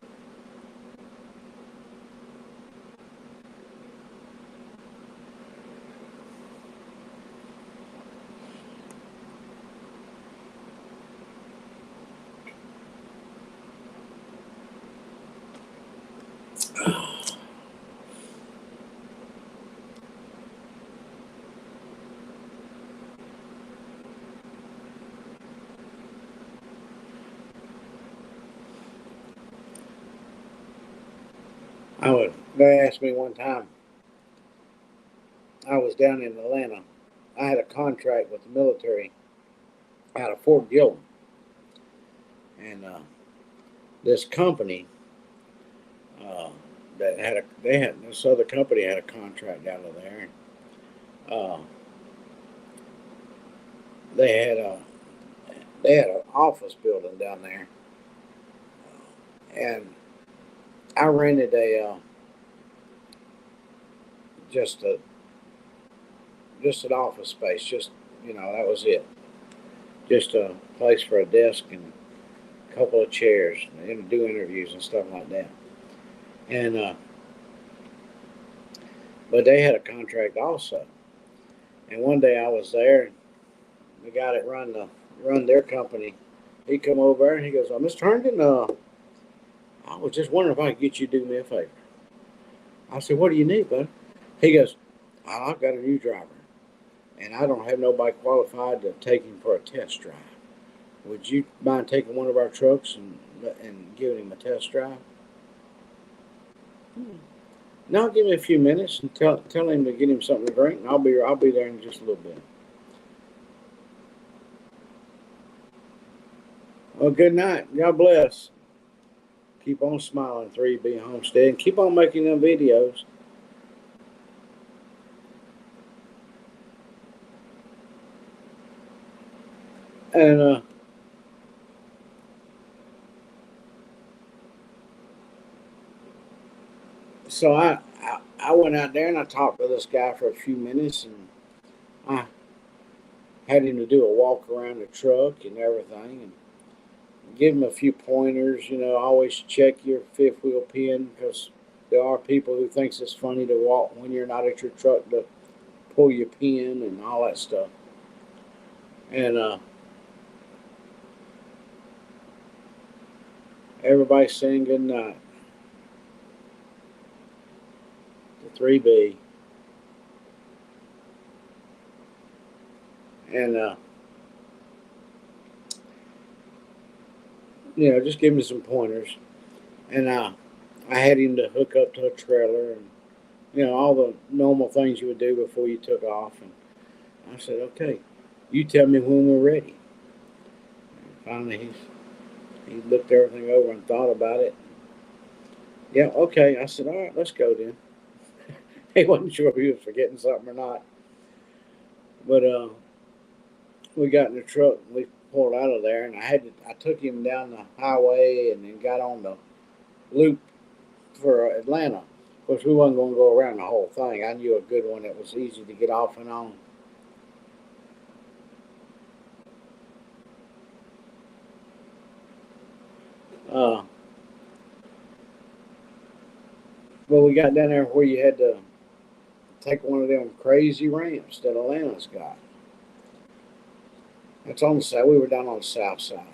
They asked me one time. I was down in Atlanta. I had a contract with the military out of Fort Gillum, and this company uh, that had a they had this other company had a contract out of there. Uh, they had a they had an office building down there, and I rented a just a just an office space. Just that was it. Just a place for a desk and a couple of chairs and do interviews and stuff like that. And but they had a contract also. And one day I was there, the guy that run their company, he come over and he goes, "Mr. Herndon, I was just wondering if I could get you to do me a favor." I said, "What do you need, bud?" He goes, "I've got a new driver, and I don't have nobody qualified to take him for a test drive. Would you mind taking one of our trucks and giving him a test drive?" No, give me a few minutes and tell him to get him something to drink, and I'll be there in just a little bit. Well, good night. God bless. Keep on smiling, 3B Homestead, and keep on making them videos. And so I went out there and I talked to this guy for a few minutes, and I had him to do a walk around the truck and everything, and give him a few pointers. Always check your fifth wheel pin, because there are people who thinks it's funny to walk when you're not at your truck to pull your pin and all that stuff. And everybody's saying good night to 3B. And just give me some pointers. And I had him to hook up to a trailer, and all the normal things you would do before you took off. And I said, okay, you tell me when we're ready. And finally, he looked everything over and thought about it. Yeah, okay. I said, all right, let's go then. He wasn't sure if he was forgetting something or not. But we got in the truck and we pulled out of there, and I took him down the highway and then got on the loop for Atlanta. Of course, we wasn't going to go around the whole thing. I knew a good one that was easy to get off and on. Uh, but we got down there where you had to take one of them crazy ramps that Atlanta's got. That's on the side. We were down on the south side,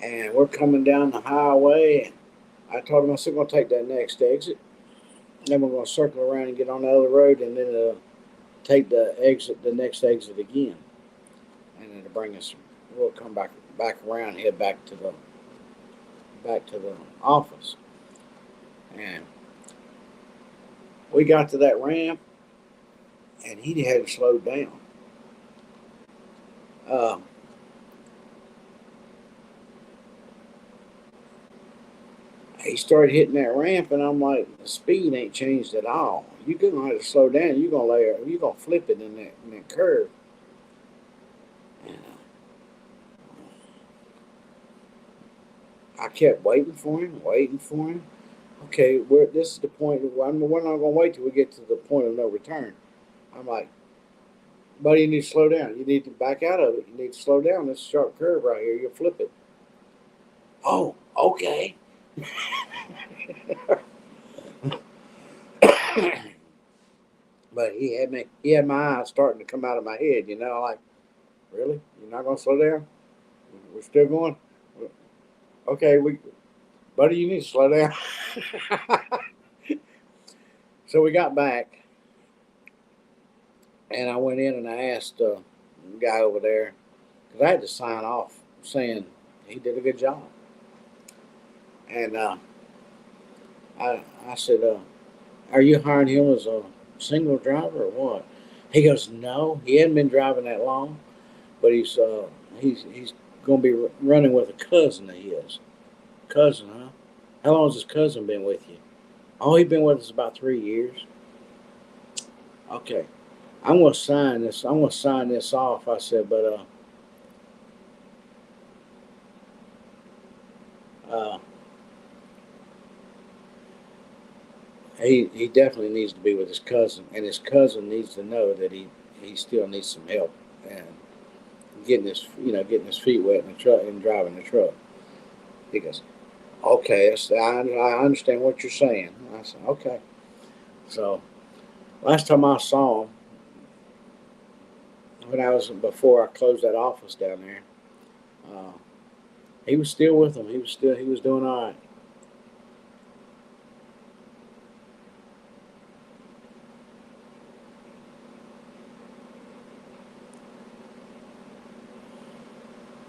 and we're coming down the highway. And I told him I said, "We're going to take that next exit, and then we're going to circle around and get on the other road, and then take the next exit again, and then to bring us. We'll come back around, and head back to the office." And we got to that ramp, and he had to slow down. Uh, he started hitting that ramp, and I'm like, the speed ain't changed at all. You're gonna have to slow down. You're gonna flip it in that curve. And I kept waiting for him, waiting for him. Okay, this is the point. We're not gonna wait till we get to the point of no return. I'm like, buddy, you need to slow down. You need to back out of it. You need to slow down. This sharp curve right here. You'll flip it. Oh, okay. But he had my eyes starting to come out of my head, like, really? You're not gonna slow down? We're still going? Okay, buddy, you need to slow down. So we got back, and I went in and I asked the guy over there, because I had to sign off saying he did a good job. And I said, are you hiring him as a single driver or what? He goes, no, he hadn't been driving that long, but he's going to be running with a cousin of his. Cousin, huh? How long has his cousin been with you? Oh, he's been with us about 3 years. Okay, I'm going to sign this. I'm going to sign this off. I said, but uh, he definitely needs to be with his cousin, and his cousin needs to know that he still needs some help and getting his feet wet in the truck and driving the truck. He goes, okay, I understand what you're saying. I said, okay. So last time I saw him, before I closed that office down there, uh, he was still with them. He was doing all right.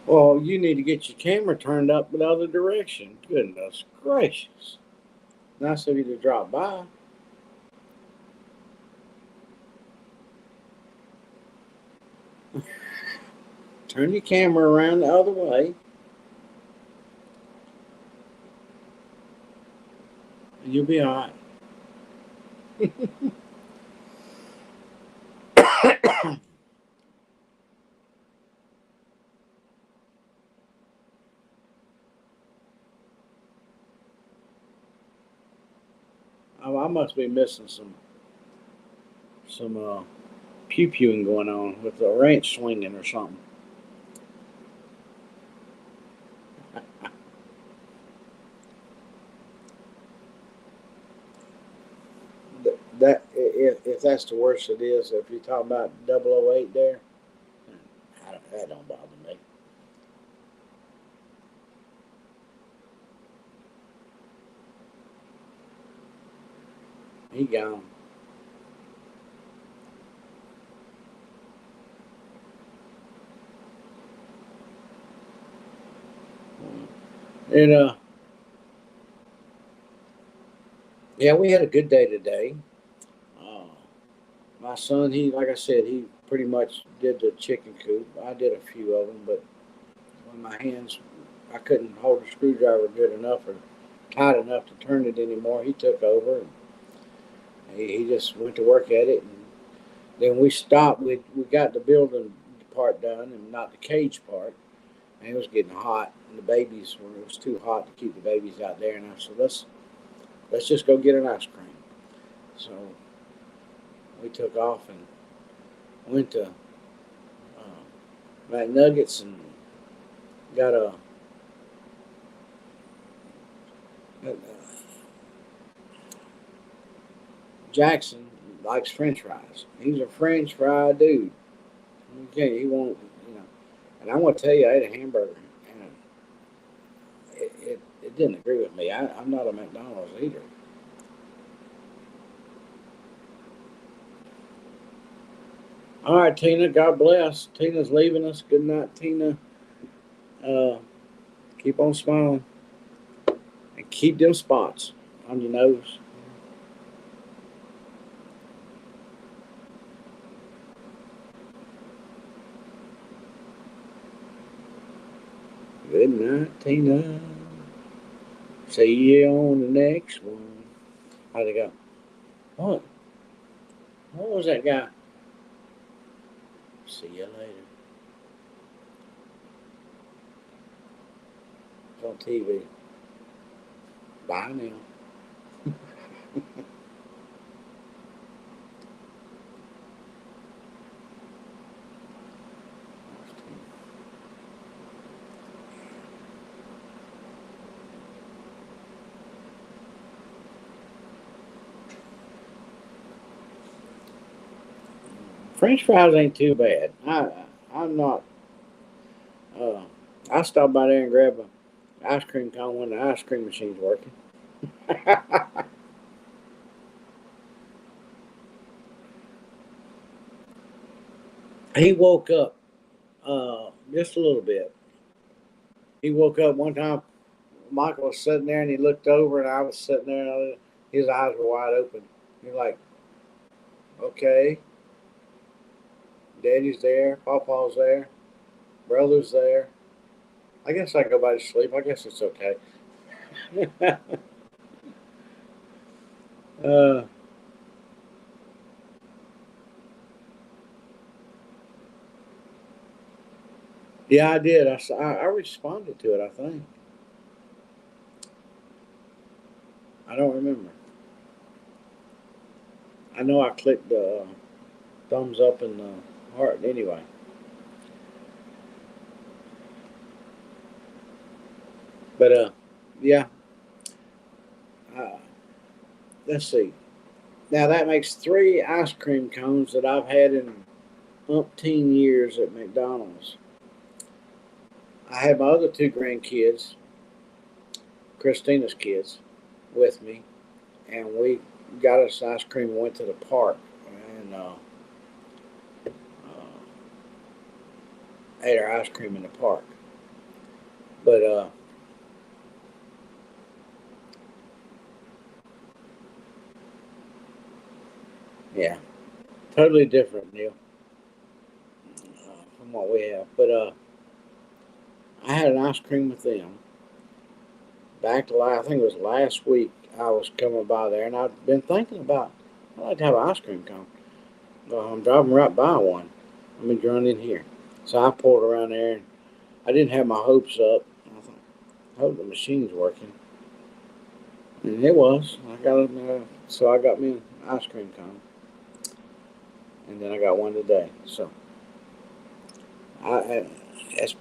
Well, you need to get your camera turned up the other direction. Goodness gracious. Nice of you to drop by. Turn your camera around the other way, and you'll be all right. I must be missing some pew pewing going on with the wrench swinging or something. That if that's the worst it is, if you're talking about 008 there, that don't bother me. He gone. And yeah, we had a good day today. Uh, my son, he like I said, he pretty much did the chicken coop. I did a few of them, but when my hands, I couldn't hold the screwdriver good enough or tight enough to turn it anymore. He took over and he just went to work at it. And then we stopped. We got the building part done and not the cage part. And it was getting hot, and the babies were. It was too hot to keep the babies out there. And I said, let's just go get an ice cream. So we took off and went to McNuggets and got a Jackson likes French fries. He's a French fry dude. Okay, he won't, you know. And I'm gonna tell you, I ate a hamburger, and it didn't agree with me. I'm not a McDonald's eater. All right, Tina. God bless. Tina's leaving us. Good night, Tina. Uh, keep on smiling and keep them spots on your nose. Good night, Tina. See you on the next one. How'd it go? What? What was that guy? See you later. It's on TV. Bye now. French fries ain't too bad. I'm not. Uh, I stop by there and grab a ice cream cone when the ice cream machine's working. He woke up just a little bit. He woke up one time. Michael was sitting there and he looked over and I was sitting there and his eyes were wide open. You're like, okay, Daddy's there, Papa's there, brother's there. I guess I can go back to sleep. I guess it's okay. uh, yeah, I did. I responded to it. I think I don't remember. I know I clicked the thumbs up and the heart anyway. But yeah. Uh, let's see. Now that makes three ice cream cones that I've had in umpteen years at McDonald's. I had my other two grandkids, Christina's kids, with me, and we got us ice cream and went to the park and ate our ice cream in the park. But Yeah, totally different deal from what we have. But I had an ice cream with them back to I think it was last week. I was coming by there, and I've been thinking about I'd like to have an ice cream cone. I'm driving right by one. Let me run in here. So I pulled around there, and I didn't have my hopes up. I thought, I hope the machine's working, and it was. I got it. So I got me an ice cream cone, and then I got one today. So I that's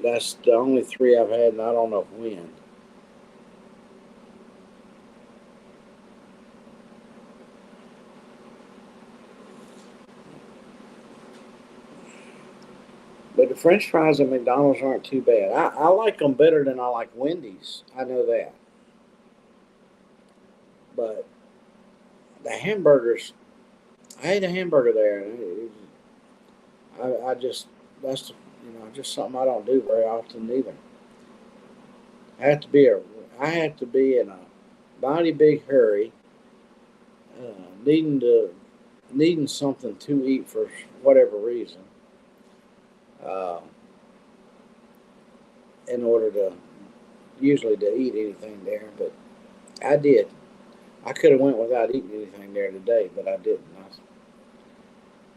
that's the only three I've had, and I don't know when. But the French fries at McDonald's aren't too bad. I like them better than I like Wendy's. I know that. But the hamburgers, I ate a hamburger there. I just that's just something I don't do very often either. I have to be a I have to be in a mighty big hurry, needing to needing something to eat for whatever reason, uh, in order to usually to eat anything there. But I did. I could have went without eating anything there today, but I didn't.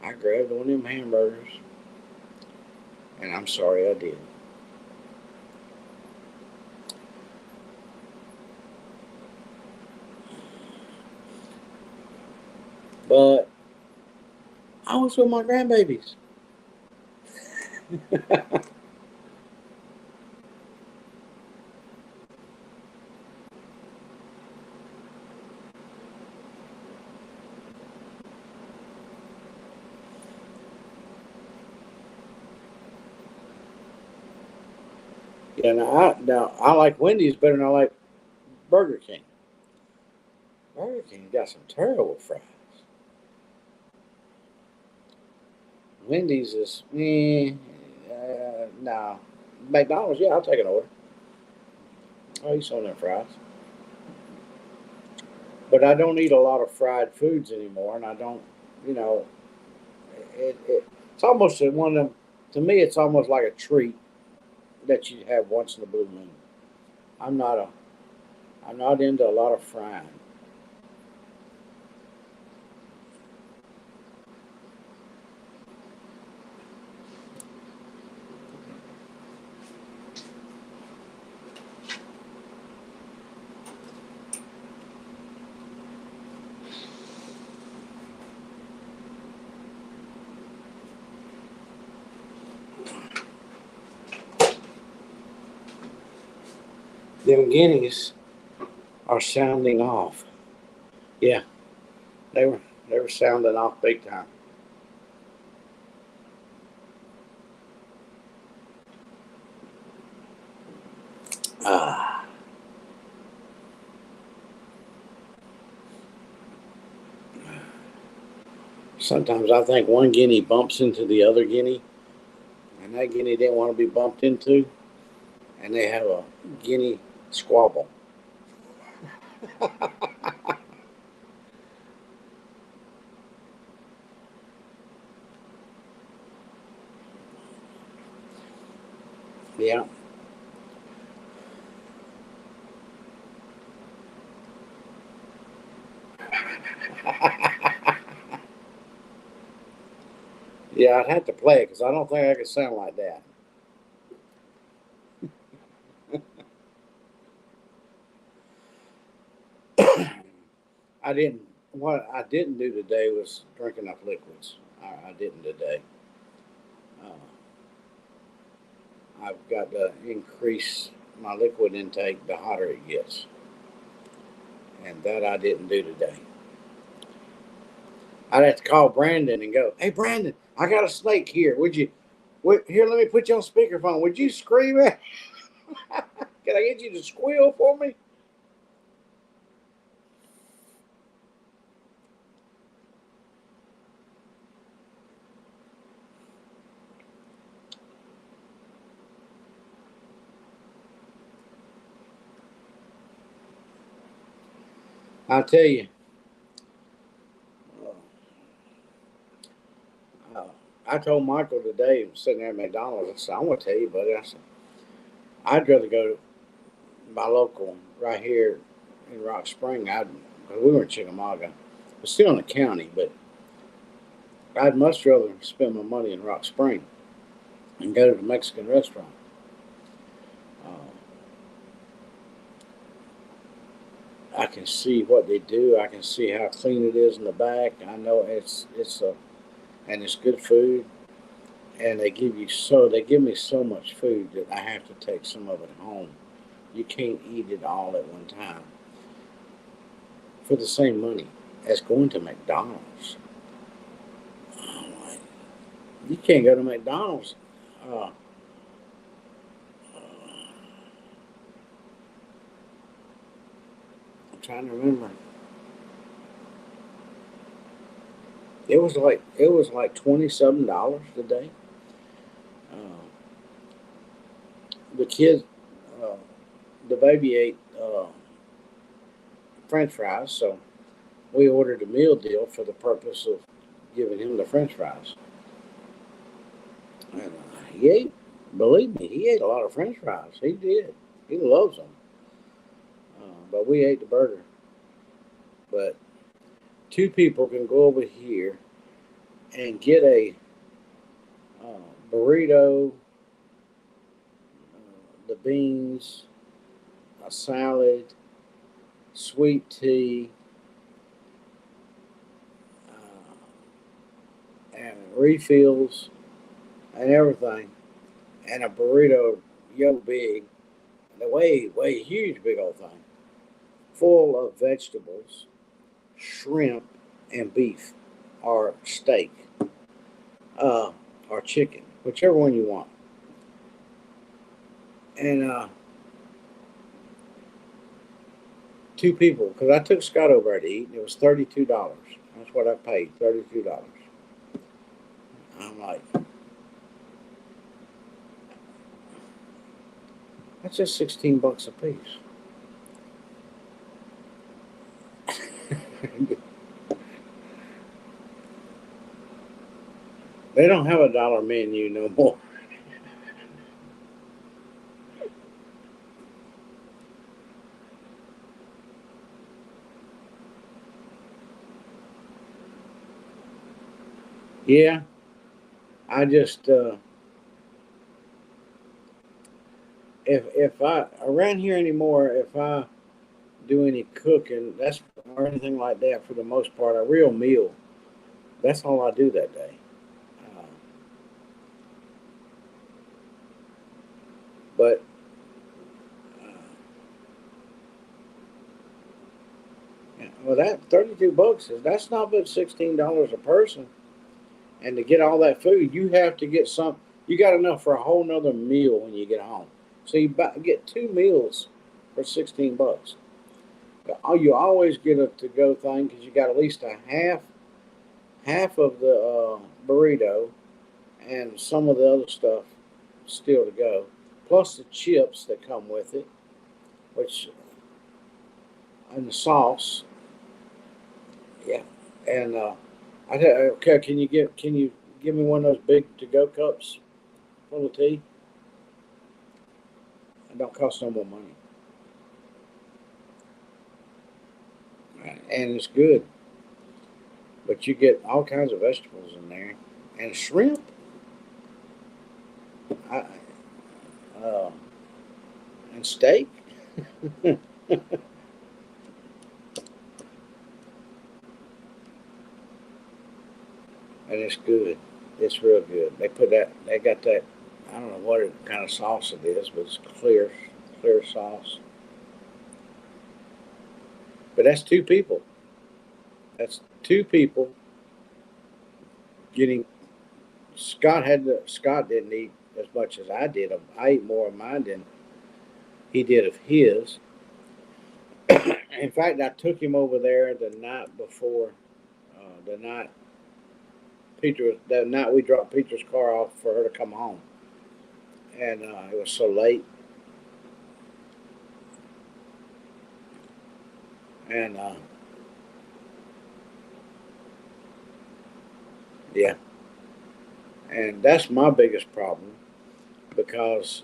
I grabbed one of them hamburgers, and I'm sorry I did. But I was with my grandbabies. Yeah, now I like Wendy's better than I like Burger King. Burger King got some terrible fries. Wendy's is no. McDonald's, yeah, I'll take an order. I'll eat some of them fries. But I don't eat a lot of fried foods anymore, and I don't, you know, it's almost one of them. To me, it's almost like a treat that you have once in a blue moon. I'm not a, I'm not into a lot of frying. Them guineas are sounding off. Yeah, they were they were sounding off big time. Ah, sometimes I think one guinea bumps into the other guinea, and that guinea didn't want to be bumped into, and they have a guinea squabble. Yeah. Yeah, I'd have to play it because I don't think I could sound like that. I didn't. What I didn't do today was drink enough liquids. I didn't today. Uh, I've got to increase my liquid intake the hotter it gets, and that I didn't do today. I'd have to call Brandon and go, "Hey, Brandon, I got a snake here. Would you? Here, let me put you on speakerphone. Would you scream it? Can I get you to squeal for me?" I tell you, Uh, I told Michael today, sitting there at McDonald's, I said, I'm going to tell you, buddy, I said, I'd rather go to my local right here in Rock Spring. Cause we were in Chickamauga. It's still in the county, but I'd much rather spend my money in Rock Spring and go to the Mexican restaurant. Uh, I can see what they do. I can see how clean it is in the back. I know and it's good food. And they give me so much food that I have to take some of it home. You can't eat it all at one time for the same money as going to McDonald's. I'm like, you can't go to McDonald's. Uh, I'm trying to remember. It was like $27 today. Uh, the kids, uh, the baby ate French fries, so we ordered a meal deal for the purpose of giving him the French fries. And he ate, believe me, he ate a lot of French fries. He did. He loves them. But we ate the burger. But two people can go over here and get a burrito, the beans, a salad, sweet tea, and refills and everything, and a burrito, yo big, the way huge big old thing, full of vegetables, shrimp, and beef, or steak, uh, or chicken, whichever one you want. And two people, because I took Scott over there to eat, and it was $32. That's what I paid, $32. I'm like, that's just $16 a piece. They don't have a dollar menu no more. Yeah, I just if I around here anymore, if I do any cooking, that's or anything like that, for the most part, a real meal. That's all I do that day. Uh, but uh, yeah, well, that $32 is that's not but $16 a person, and to get all that food, you have to get some. You got enough for a whole nother meal when you get home. So get two meals for $16. You always get a to go thing because you got at least a half of the burrito and some of the other stuff still to go, plus the chips that come with it, which and the sauce. Yeah, and I said, okay, can you give me one of those big to go cups full of tea? It don't cost no more money, and it's good. But you get all kinds of vegetables in there, and shrimp. I, uh, and steak, and it's good. It's real good. They put that. They got that. I don't know kind of sauce it is, but it's clear sauce. But that's two people. That's two people getting. Scott didn't eat as much as I did. I ate more of mine than he did of his. In fact, I took him over there the night before, the night we dropped Peter's car off for her to come home, and it was so late, and yeah, And that's my biggest problem because,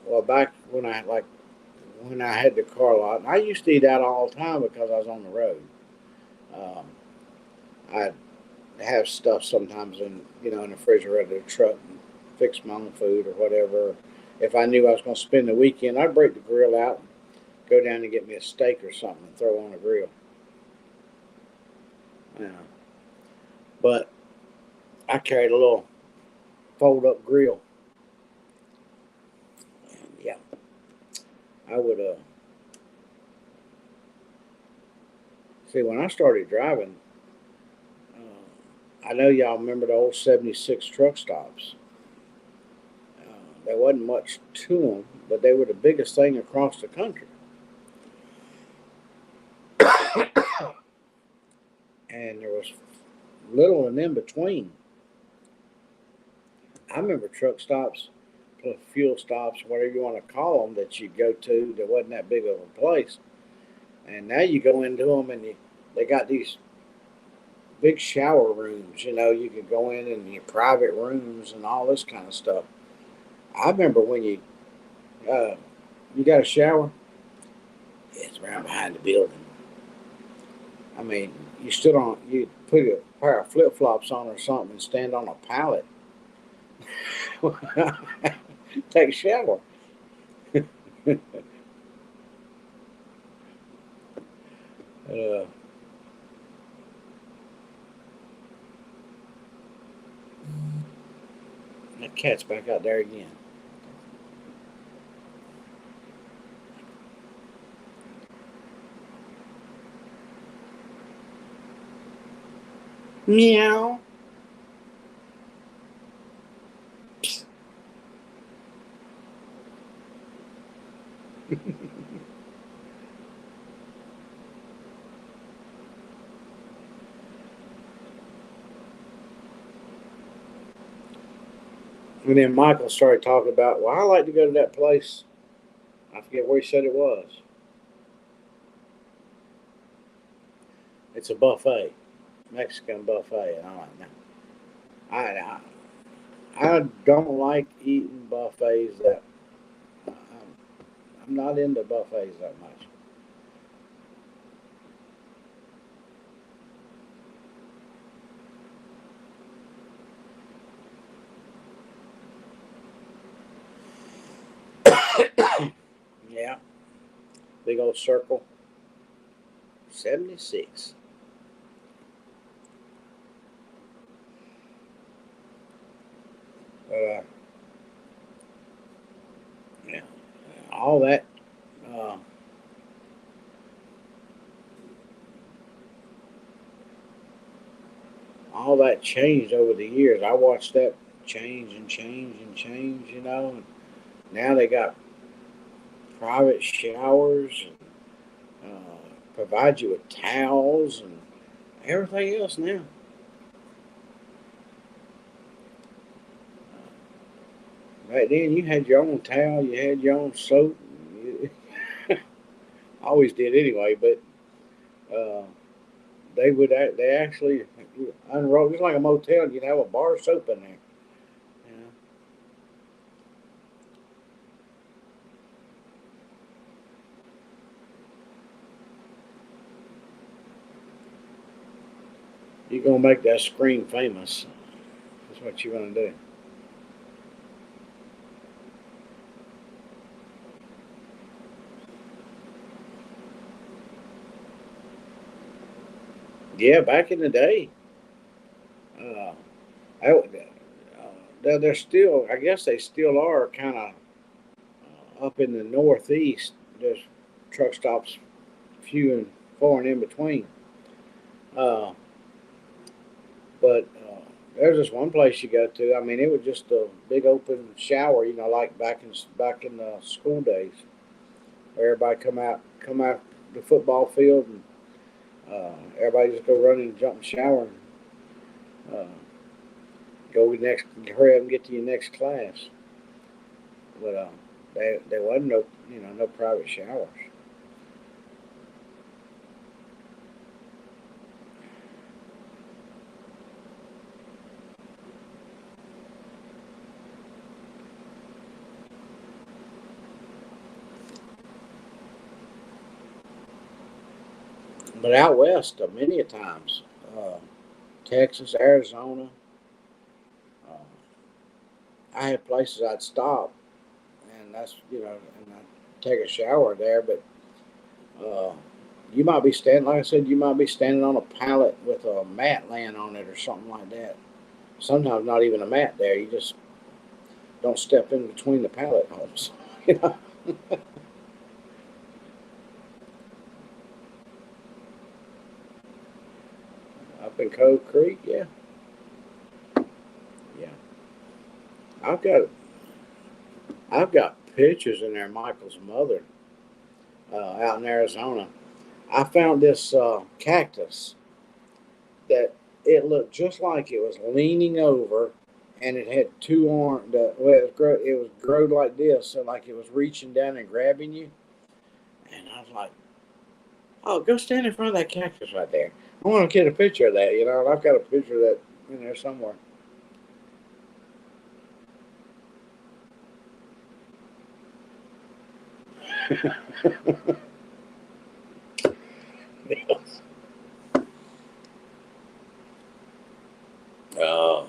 well, back when I had the car lot, I used to eat out all the time because I was on the road. Um, I'd have stuff sometimes in the refrigerator of the truck and fix my own food or whatever. If I knew I was going to spend the weekend, I'd break the grill out, go down and get me a steak or something and throw on the grill. Yeah. But I carried a little fold up grill. And yeah, I would see when I started driving. I know y'all remember the old '76 truck stops. There wasn't much to them, but they were the biggest thing across the country. And there was little and in between. I remember truck stops, fuel stops, whatever you want to call them, that you go to that wasn't that big of a place. And now you go into them and they got these big shower rooms. You could go in and your private rooms and all this kind of stuff. I remember when you got a shower, it's right behind the building. I mean, you put a pair of flip flops on or something and stand on a pallet, take a shower. uh, that cat's back out there again. Meow. And then Michael started talking about, well, I like to go to that place. I forget where he said it was. It's a buffet, Mexican buffet. And I'm like, no. I, I don't like eating buffets I'm not into buffets that much. Yeah, big old circle. 76. But yeah, all that uh, all that changed over the years. I watched that change and change and change. And now they got private showers and provide you with towels and everything else now. Back then, you had your own towel, you had your own soap. You, always did anyway, but uh, they actually unroll just like a motel. You'd have a bar of soap in there. You know, you're gonna make that screen famous. That's what you're gonna do. Yeah, back in the day, uh, they're still. I guess they still are kind of up in the northeast. There's truck stops, few and far and in between. Uh, but there's this one place you go to. I mean, it was just a big open shower. Like back in the school days, where everybody come out the football field and everybody just go run and jump and shower and go next, hurry up and get to your next class. But there wasn't no private showers. But out west, many a times, Texas, Arizona, uh, I had places I'd stop, and and I'd take a shower there. But uh, you might be standing, like I said, you might be standing on a pallet with a mat laying on it or something like that. Sometimes not even a mat there. You just don't step in between the pallet holes. You know, up in Cove Creek, yeah, yeah. I've got I've got pictures in there. Michael's mother out in Arizona. I found this cactus that it looked just like it was leaning over, and it had two arms. Well, it was growed like this, so like it was reaching down and grabbing you. And I was like, "Oh, go stand in front of that cactus right there. I want to get a picture of that." And I've got a picture of that in there somewhere. Oh,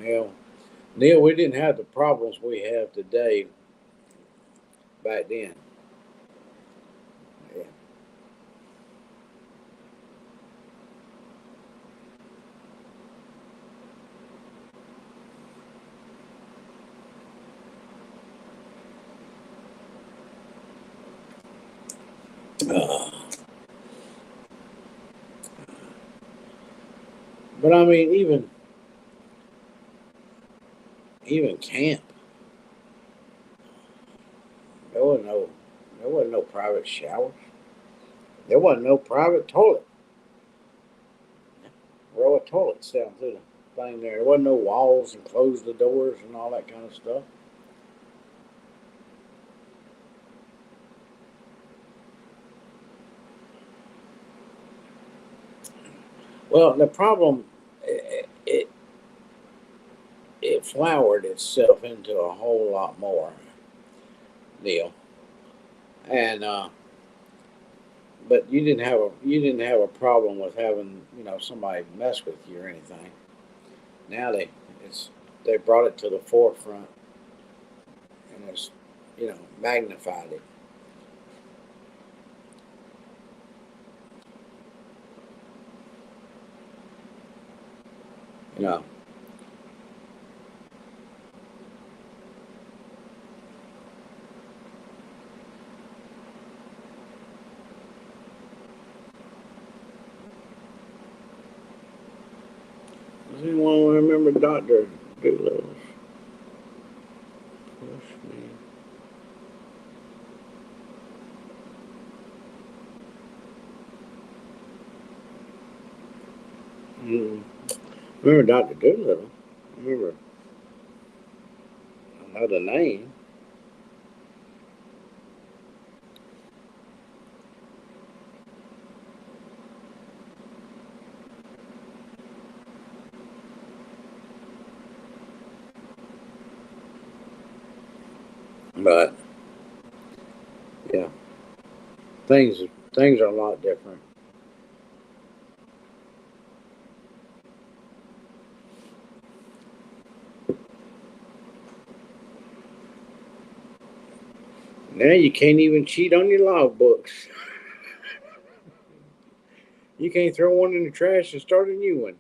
well, Neil, we didn't have the problems we have today back then. Yeah. Uh, but I mean, even camp, there wasn't no there wasn't no private showers. There wasn't no private toilet. Row of toilets down through the thing there. There wasn't no walls and close the doors and all that kind of stuff. Well, the problem it flowered itself into a whole lot more, Neil. And but you didn't have a problem with having somebody mess with you or anything. Now it's they brought it to the forefront and it's magnified it. You know, does anyone remember Doctor Doolittle's push me? Mm. Remember Doctor Doolittle? Remember another name, but yeah, things things are a lot different. Now you can't even cheat on your log books. You can't throw one in the trash and start a new one.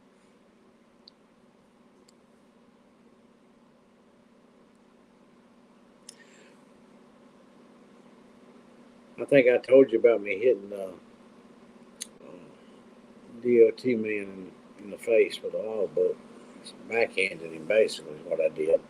I think I told you about me hitting the DOT man in the face with a log book. Backhanded him basically is what I did.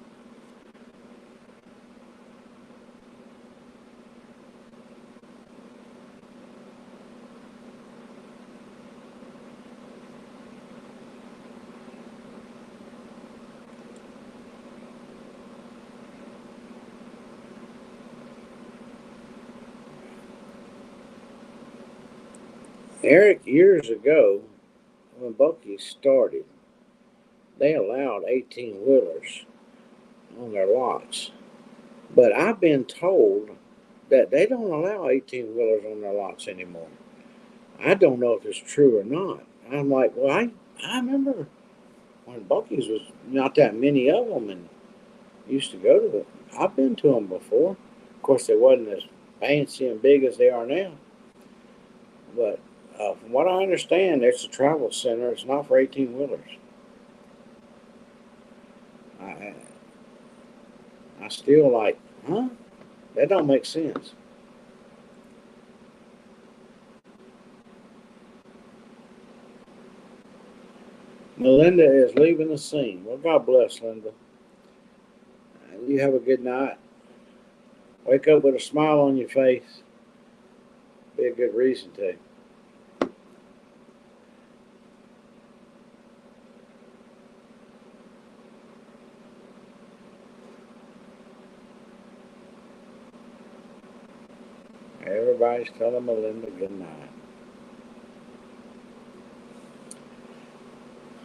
Eric, years ago, when Bucky started, they allowed 18 wheelers on their lots. But I've been told that they don't allow 18 wheelers on their lots anymore. I don't know if it's true or not. I'm like, well, I remember when Bucky's was not that many of them, and used to go to them. I've been to them before. Of course, they wasn't as fancy and big as they are now. But from what I understand, it's a travel center. It's not for 18 wheelers. I I still like, huh? That don't make sense. Melinda is leaving the scene. Well, God bless Linda. You have a good night. Wake up with a smile on your face. Be a good reason to. Everybody's telling Melinda good night.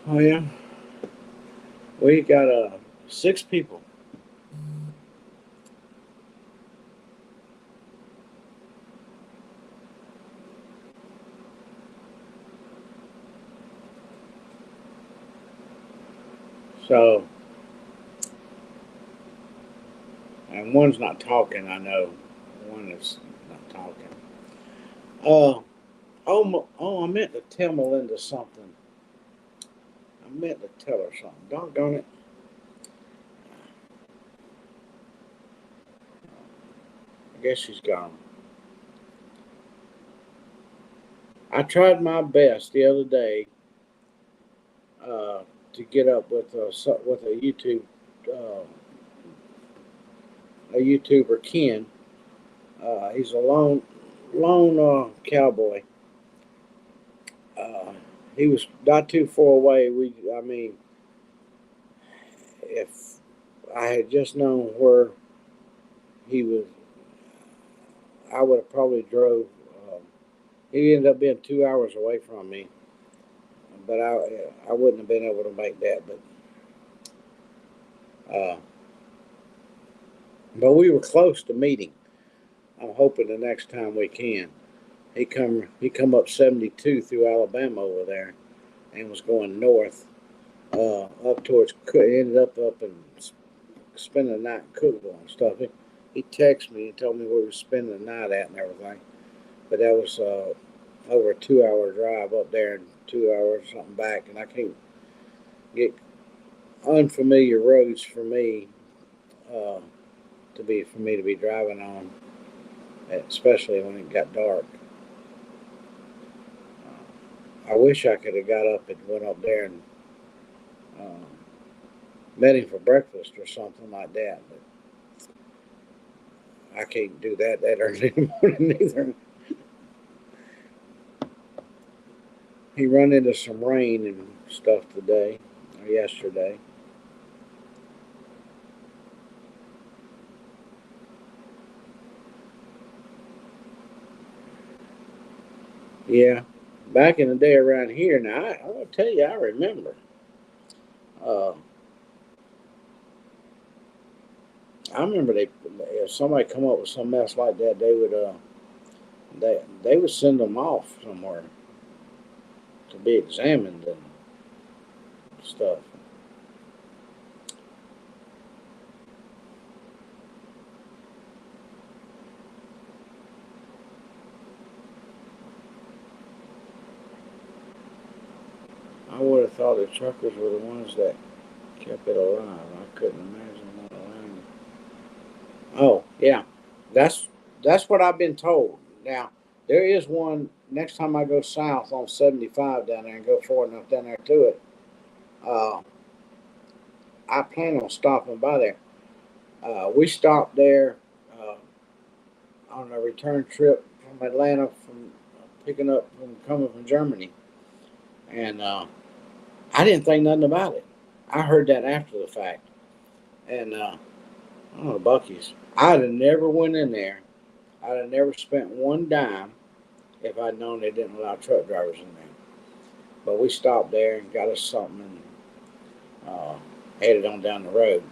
Oh yeah, we got 6 people. So, and one's not talking. I know one is not talking. Oh, I meant to tell Melinda something. I meant to tell her something. Doggone it. I guess she's gone. I tried my best the other day to get up with uh, a YouTuber Ken. He's a lone cowboy. Uh, he was not too far away. I mean, if I had just known where he was, I would have probably drove. He ended up being 2 hours away from me, but I wouldn't have been able to make that. Uh, but we were close to meeting. I'm hoping the next time we can. He come up 72 through Alabama over there, and was going north, up towards. He ended up and spending the night in Cookville and stuff. He texted me and told me where he was spending the night at and everything. But that was over a 2 hour drive up there and 2 hours or something back, and I can't get unfamiliar roads for me uh, for me to be driving on, especially when it got dark. I wish I could have got up and went up there and uh, met him for breakfast or something like that, but I can't do that early in the morning either. He run into some rain and stuff today or yesterday. Yeah, back in the day around here. Now I want to tell you, I remember. Uh, I remember if somebody come up with some mess like that, they would send them off somewhere to be examined and stuff. I would have thought the truckers were the ones that kept it alive. I couldn't imagine that around. Oh yeah, that's that's what I've been told. Now there is one next time I go south on 75 down there and go far enough down there to it. Uh, I plan on stopping by there. We stopped there uh, on a return trip from Atlanta from picking up from coming from Germany, and I didn't think nothing about it. I heard that after the fact, and I don't know, Bucky's. I'd have never went in there. I'd have never spent one dime if I'd known they didn't allow truck drivers in there. But we stopped there and got us something and headed on down the road.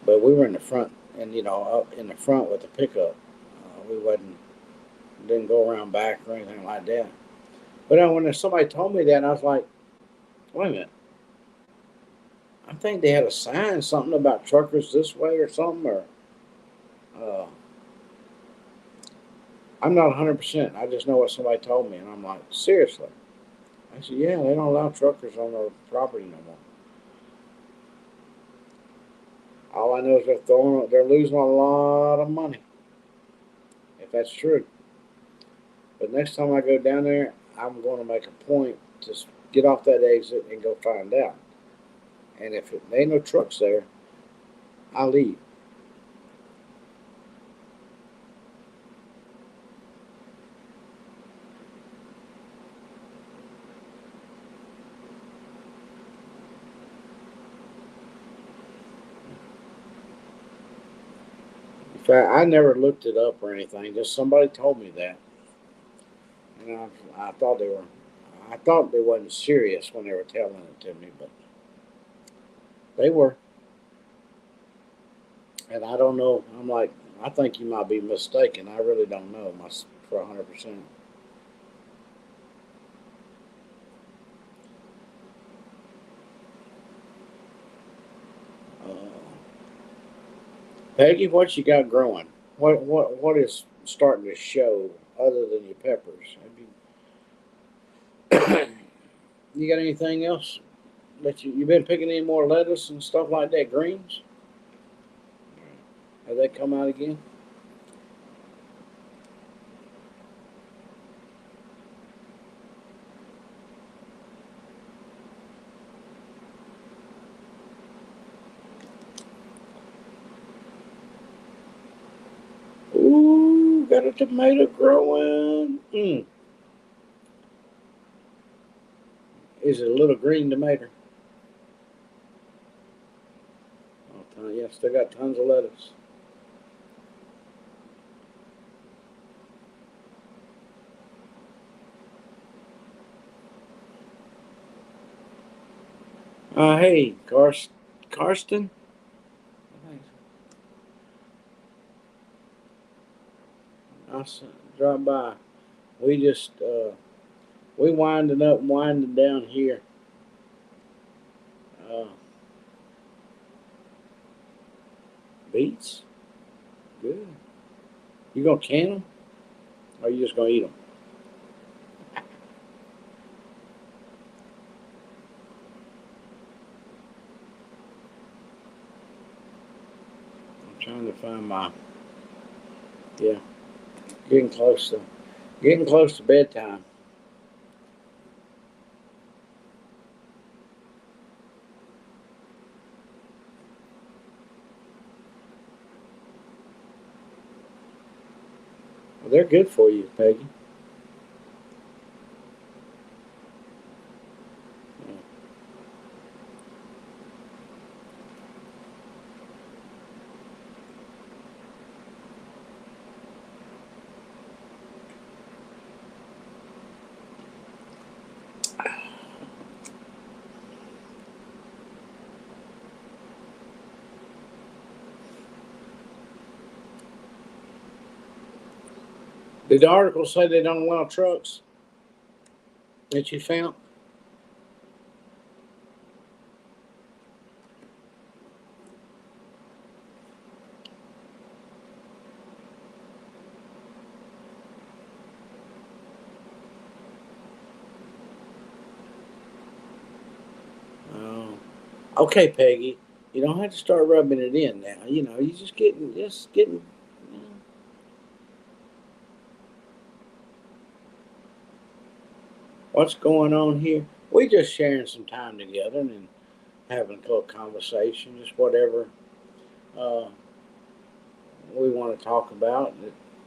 But we were in the front, and up in the front with the pickup. We wasn't didn't go around back or anything like that. But when somebody told me that, I was like, wait a minute. I think they had a sign, something about truckers this way or something, or uh, I'm not 100%. I just know what somebody told me, and I'm like, seriously? I said, yeah, they don't allow truckers on their property no more. All I know is they're losing a lot of money, if that's true. But next time I go down there, I'm going to make a point to get off that exit and go find out. And if it ain't no trucks there, I'll leave. In fact, I never looked it up or anything. Just somebody told me that, and I thought they were. I thought they wasn't serious when they were telling it to me, but they were. And I don't know. I'm like, I think you might be mistaken. I really don't know for 100%. Uh, Peggy, what you got growing? What is starting to show other than your peppers? You got anything else that you been picking any more lettuce and stuff like that? Greens? Have they come out again? Ooh, got a tomato growing. Is it a little green tomato? Oh, yeah, still got tons of lettuce. Hey, Karsten. I dropped by. We just we winding up and winding down here. Uh, Beets, good. You gonna can them, or you just gonna eat them? I'm trying to find my yeah. Getting close to bedtime. Well, they're good for you, Peggy. Yeah. Did the article say they don't allow trucks that you found? Oh, okay, Peggy. You don't have to start rubbing it in now. You just getting. You know, what's going on here? We just sharing some time together and having a little conversation, just whatever uh, we want to talk about.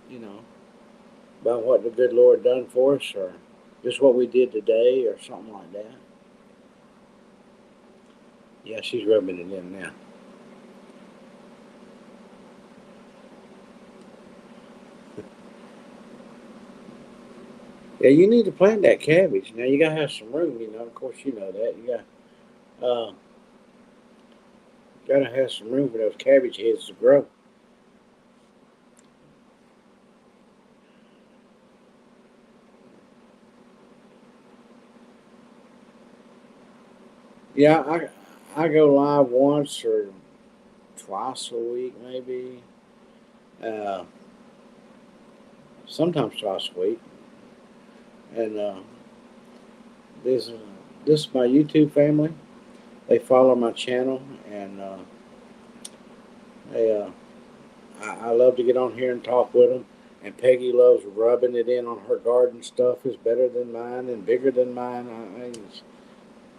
You know, about what the good Lord done for us, or just what we did today, or something like that. Yeah, she's rubbing it in now. Yeah, you need to plant that cabbage. Now you gotta have some room. Of course, you know that. Gotta have some room for those cabbage heads to grow. Yeah, I go live once or twice a week, maybe. Uh, Sometimes twice a week. And this this is my YouTube family. They follow my channel, and they I love to get on here and talk with them. And Peggy loves rubbing it in on her garden stuff is better than mine and bigger than mine.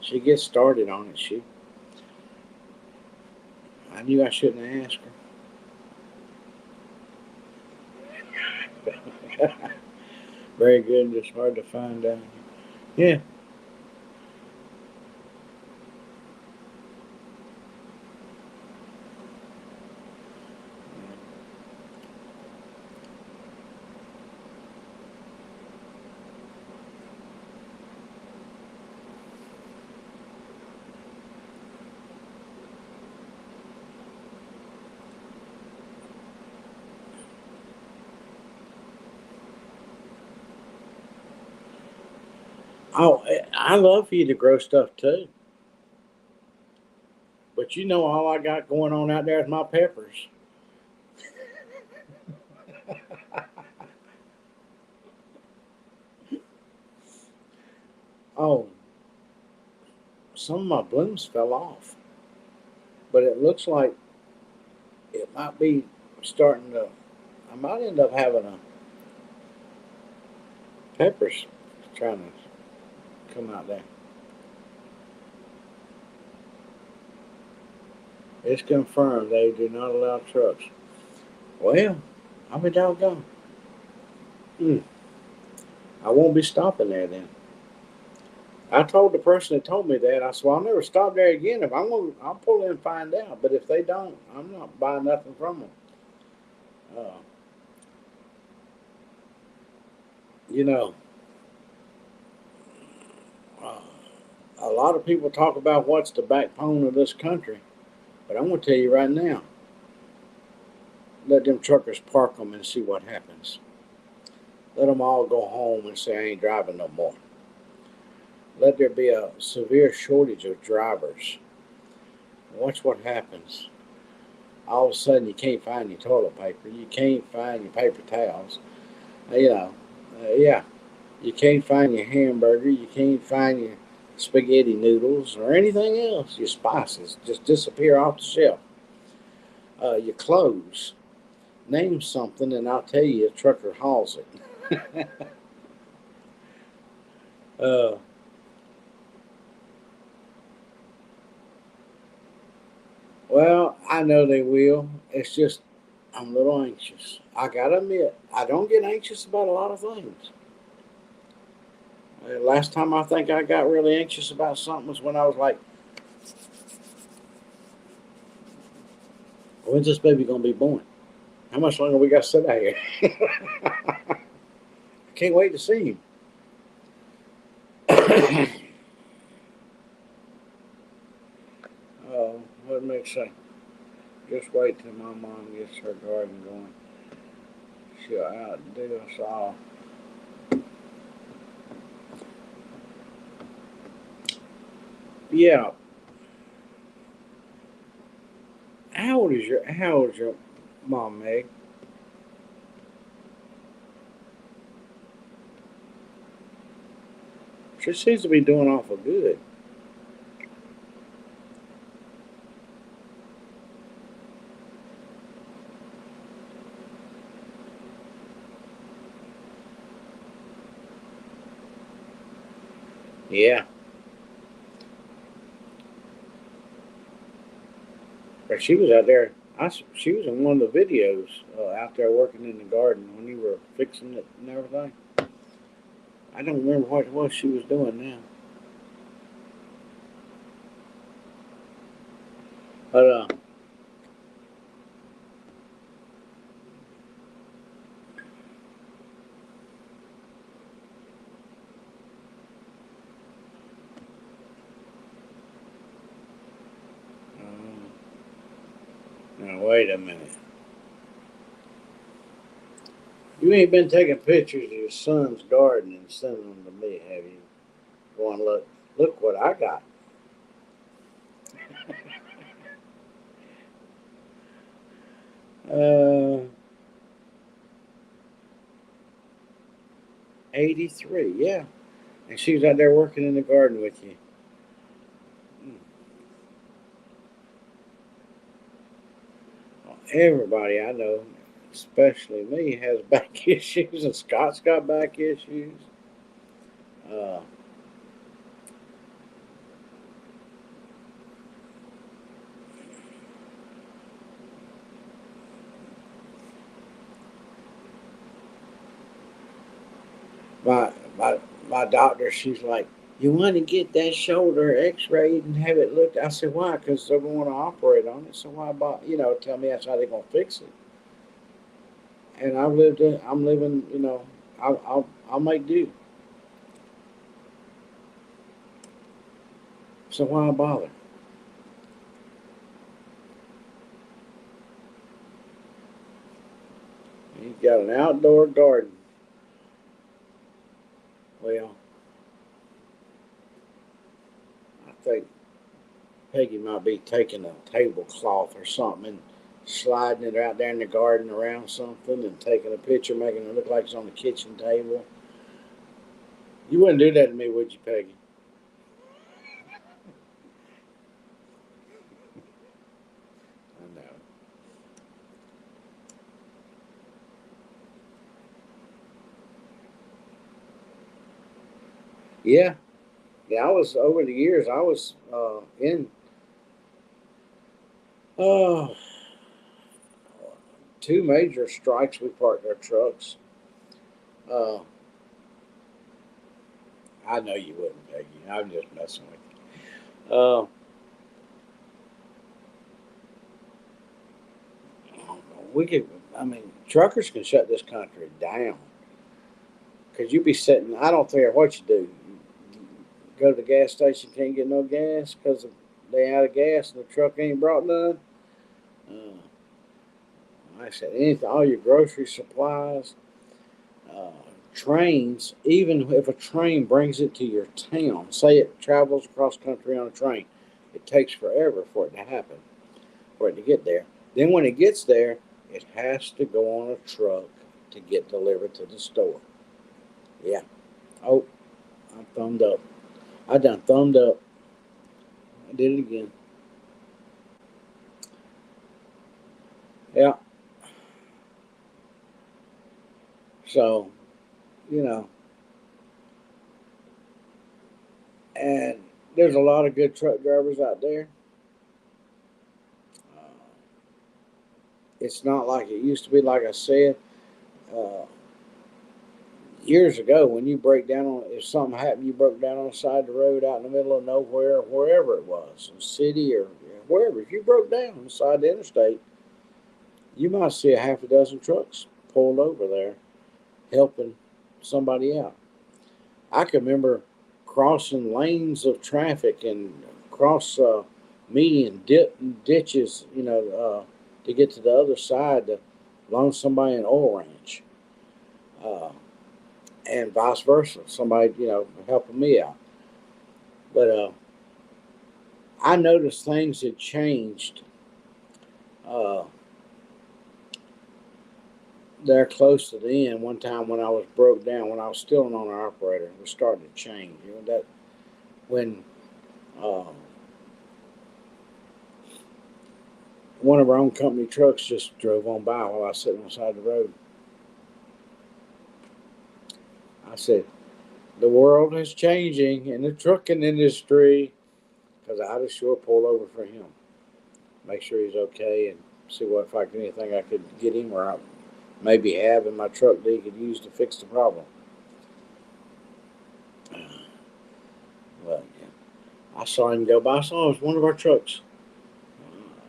She gets started on it. I knew I shouldn't have asked her. Very good, just hard to find out. Yeah. Oh, I love for you to grow stuff too. But you know, all I got going on out there is my peppers. Oh, some of my blooms fell off, but it looks like it might be starting to. I might end up having a peppers trying to come out there. It's confirmed they do not allow trucks. Well, I'll be doggone. Hmm. I won't be stopping there then. I told the person that told me that, I said, well, I'll never stop there again. If I'm going, I'll pull in and find out. But if they don't, I'm not buying nothing from them. Uh, you know, uh, a lot of people talk about what's the backbone of this country, but I'm going to tell you right now, let them truckers park them and see what happens. Let them all go home and say, I ain't driving no more. Let there be a severe shortage of drivers. Watch what happens. All of a sudden, you can't find your toilet paper. You can't find your paper towels. You know, yeah, you can't find your hamburger. You can't find your spaghetti noodles or anything else. Your spices just disappear off the shelf. Your clothes. Name something, and I'll tell you a trucker hauls it. uh, well, I know they will. It's just I'm a little anxious. I gotta admit, I don't get anxious about a lot of things. Last time I think I got really anxious about something was when I was like, when's this baby gonna be born? How much longer we got to sit out here? I can't wait to see him. What makes sense? Just wait till my mom gets her garden going. She'll outdo us all. Yeah. How old is your mom, Meg? She seems to be doing awful good. Yeah. But she was out there. She was in one of the videos out there working in the garden when you were fixing it and everything. I don't remember what it was she was doing now. But now wait a minute. You ain't been taking pictures of your son's garden and sending them to me, have you? Going, look what I got. Uh, 83, yeah. And she was out there working in the garden with you. Everybody I know, especially me, has back issues, and Scott's got back issues. Uh, my my my doctor, she's like, "You want to get that shoulder X-rayed and have it looked?" I said, "Why?" Because they're going to operate on it. So why about tell me that's how they're gonna fix it? And I'm living. I'll make do. So why bother? You got an outdoor garden. Well, I think Peggy might be taking a tablecloth or something and sliding it out there in the garden around something and taking a picture, making it look like it's on the kitchen table. You wouldn't do that to me, would you, Peggy? I know. Yeah, yeah. I was over the years. I was in uh, two major strikes. We parked our trucks. Uh, I know you wouldn't, Peggy. I'm just messing with you. We could. I mean, truckers can shut this country down because you be sitting. I don't care what you do. Go to the gas station, can't get no gas because they out of gas and the truck ain't brought none. Uh, like I said, anything, all your grocery supplies, uh, trains. Even if a train brings it to your town, say it travels across country on a train, it takes forever for it to happen, for it to get there. Then when it gets there, it has to go on a truck to get delivered to the store. Yeah. Oh, I thumbed up. I done thumbed up. I did it again. Yeah. So, you know, and there's a lot of good truck drivers out there. Uh, it's not like it used to be. Like I said, uh, years ago, when you break down on, if something happened, you broke down on the side of the road out in the middle of nowhere, wherever it was, in the city or wherever. If you broke down on the side of the interstate, you might see a half a dozen trucks pulled over there helping somebody out. I can remember crossing lanes of traffic and cross median ditches, to get to the other side to loan somebody an oil ranch, uh, and vice versa. Somebody, helping me out. But I noticed things had changed uh, there close to the end. One time when I was broke down, when I was still an owner operator, it was starting to change. That when uh, one of our own company trucks just drove on by while I was sitting on the side of the road. I said, "The world is changing in the trucking industry," because I'd have sure pulled over for him, make sure he's okay, and see what if I could anything I could get him or I maybe have in my truck that he could use to fix the problem. Well, yeah. I saw him go by. I saw it was one of our trucks.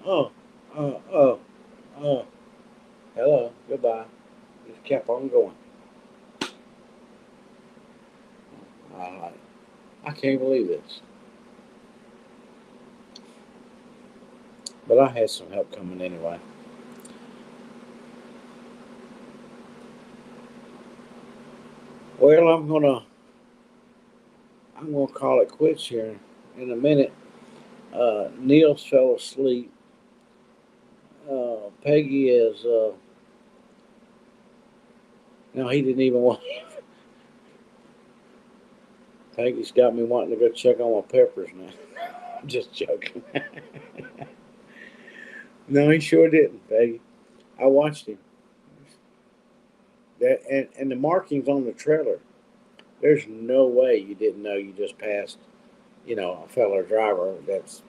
Oh, oh, oh, oh. Hello, goodbye. Just kept on going. I, I can't believe this. But I had some help coming anyway. Well, I'm gonna call it quits here in a minute. Neil fell asleep. Peggy is. No, he didn't even want. Peggy's got me wanting to go check on my peppers now. I'm just joking. No, he sure didn't, Peggy. I watched him. That and the markings on the trailer. There's no way you didn't know you just passed, a fellow driver that's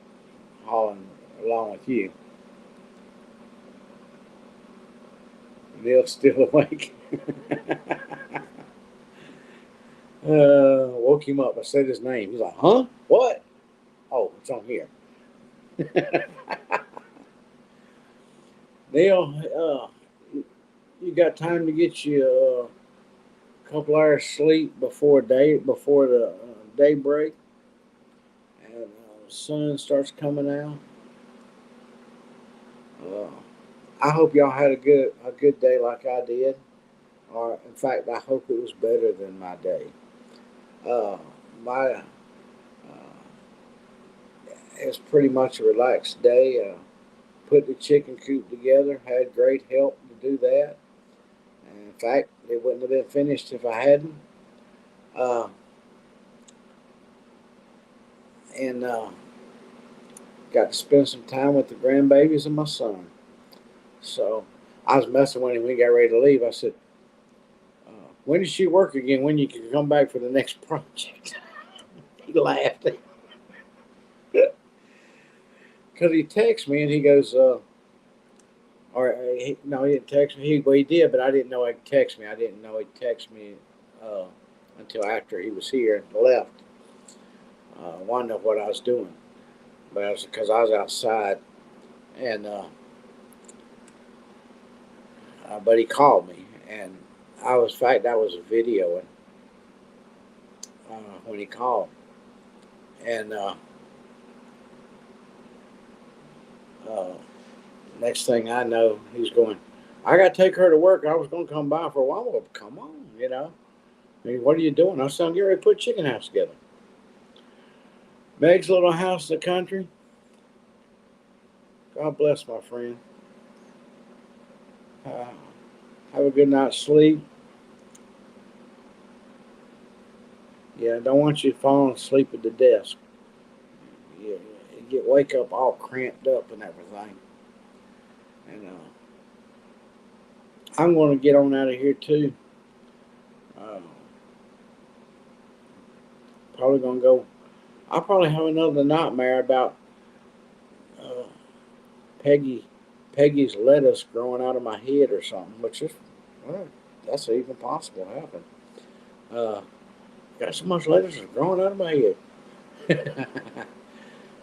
hauling along with you. Neil's still awake. Woke him up. I said his name. He's like, huh? What? Oh, it's on here. Neil, you got time to get you a couple hours sleep before the daybreak and the sun starts coming out. Uh, I hope y'all had a good day like I did, or in fact, I hope it was better than my day. My It's pretty much a relaxed day. Put the chicken coop together. Had great help to do that. And in fact, it wouldn't have been finished if I hadn't. Uh, and got to spend some time with the grandbabies and my son. So I was messing with him when he got ready to leave. I said, "When does she work again? When you can come back for the next project?" He laughed because he texted me and he goes, no, he didn't text me. He did, but I didn't know he'd text me. I didn't know he'd text me uh, until after he was here and left. Wanted to know what I was doing, but it was because I was outside, and but he called me, and in fact, I was videoing when he called, and uh, next thing I know, he's going. I got to take her to work. I was going to come by for a while. Well, come on. I mean, what are you doing? I said, I'm getting ready to put a chicken house together. Meg's little house in the country. God bless my friend. Uh, have a good night's sleep. Yeah, don't want you falling asleep at the desk. You wake up all cramped up and everything. And I'm going to get on out of here too. Uh, Probably going to go. I'll probably have another nightmare about uh, Peggy, Peggy's lettuce growing out of my head or something, which is, well, that's even possible to happen. Uh, got so much lettuce is growing out of my head.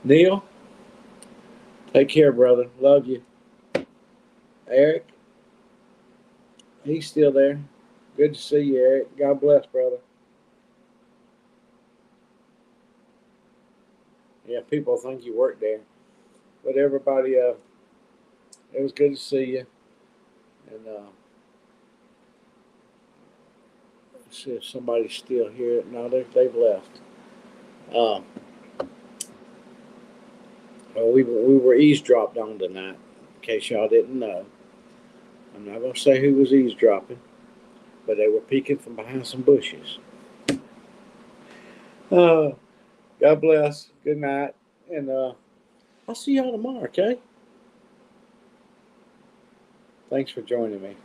Neil, take care, brother. Love you. Eric, he's still there. Good to see you, Eric. God bless, brother. Yeah, people think you work there, but everybody, it was good to see you. And let's see if somebody's still here. No, they've left. Uh, well, we were eavesdropped on tonight. In case y'all didn't know, I'm not gonna say who was eavesdropping, but they were peeking from behind some bushes. Uh, God bless. Good night, and I'll see y'all tomorrow. Okay. Thanks for joining me.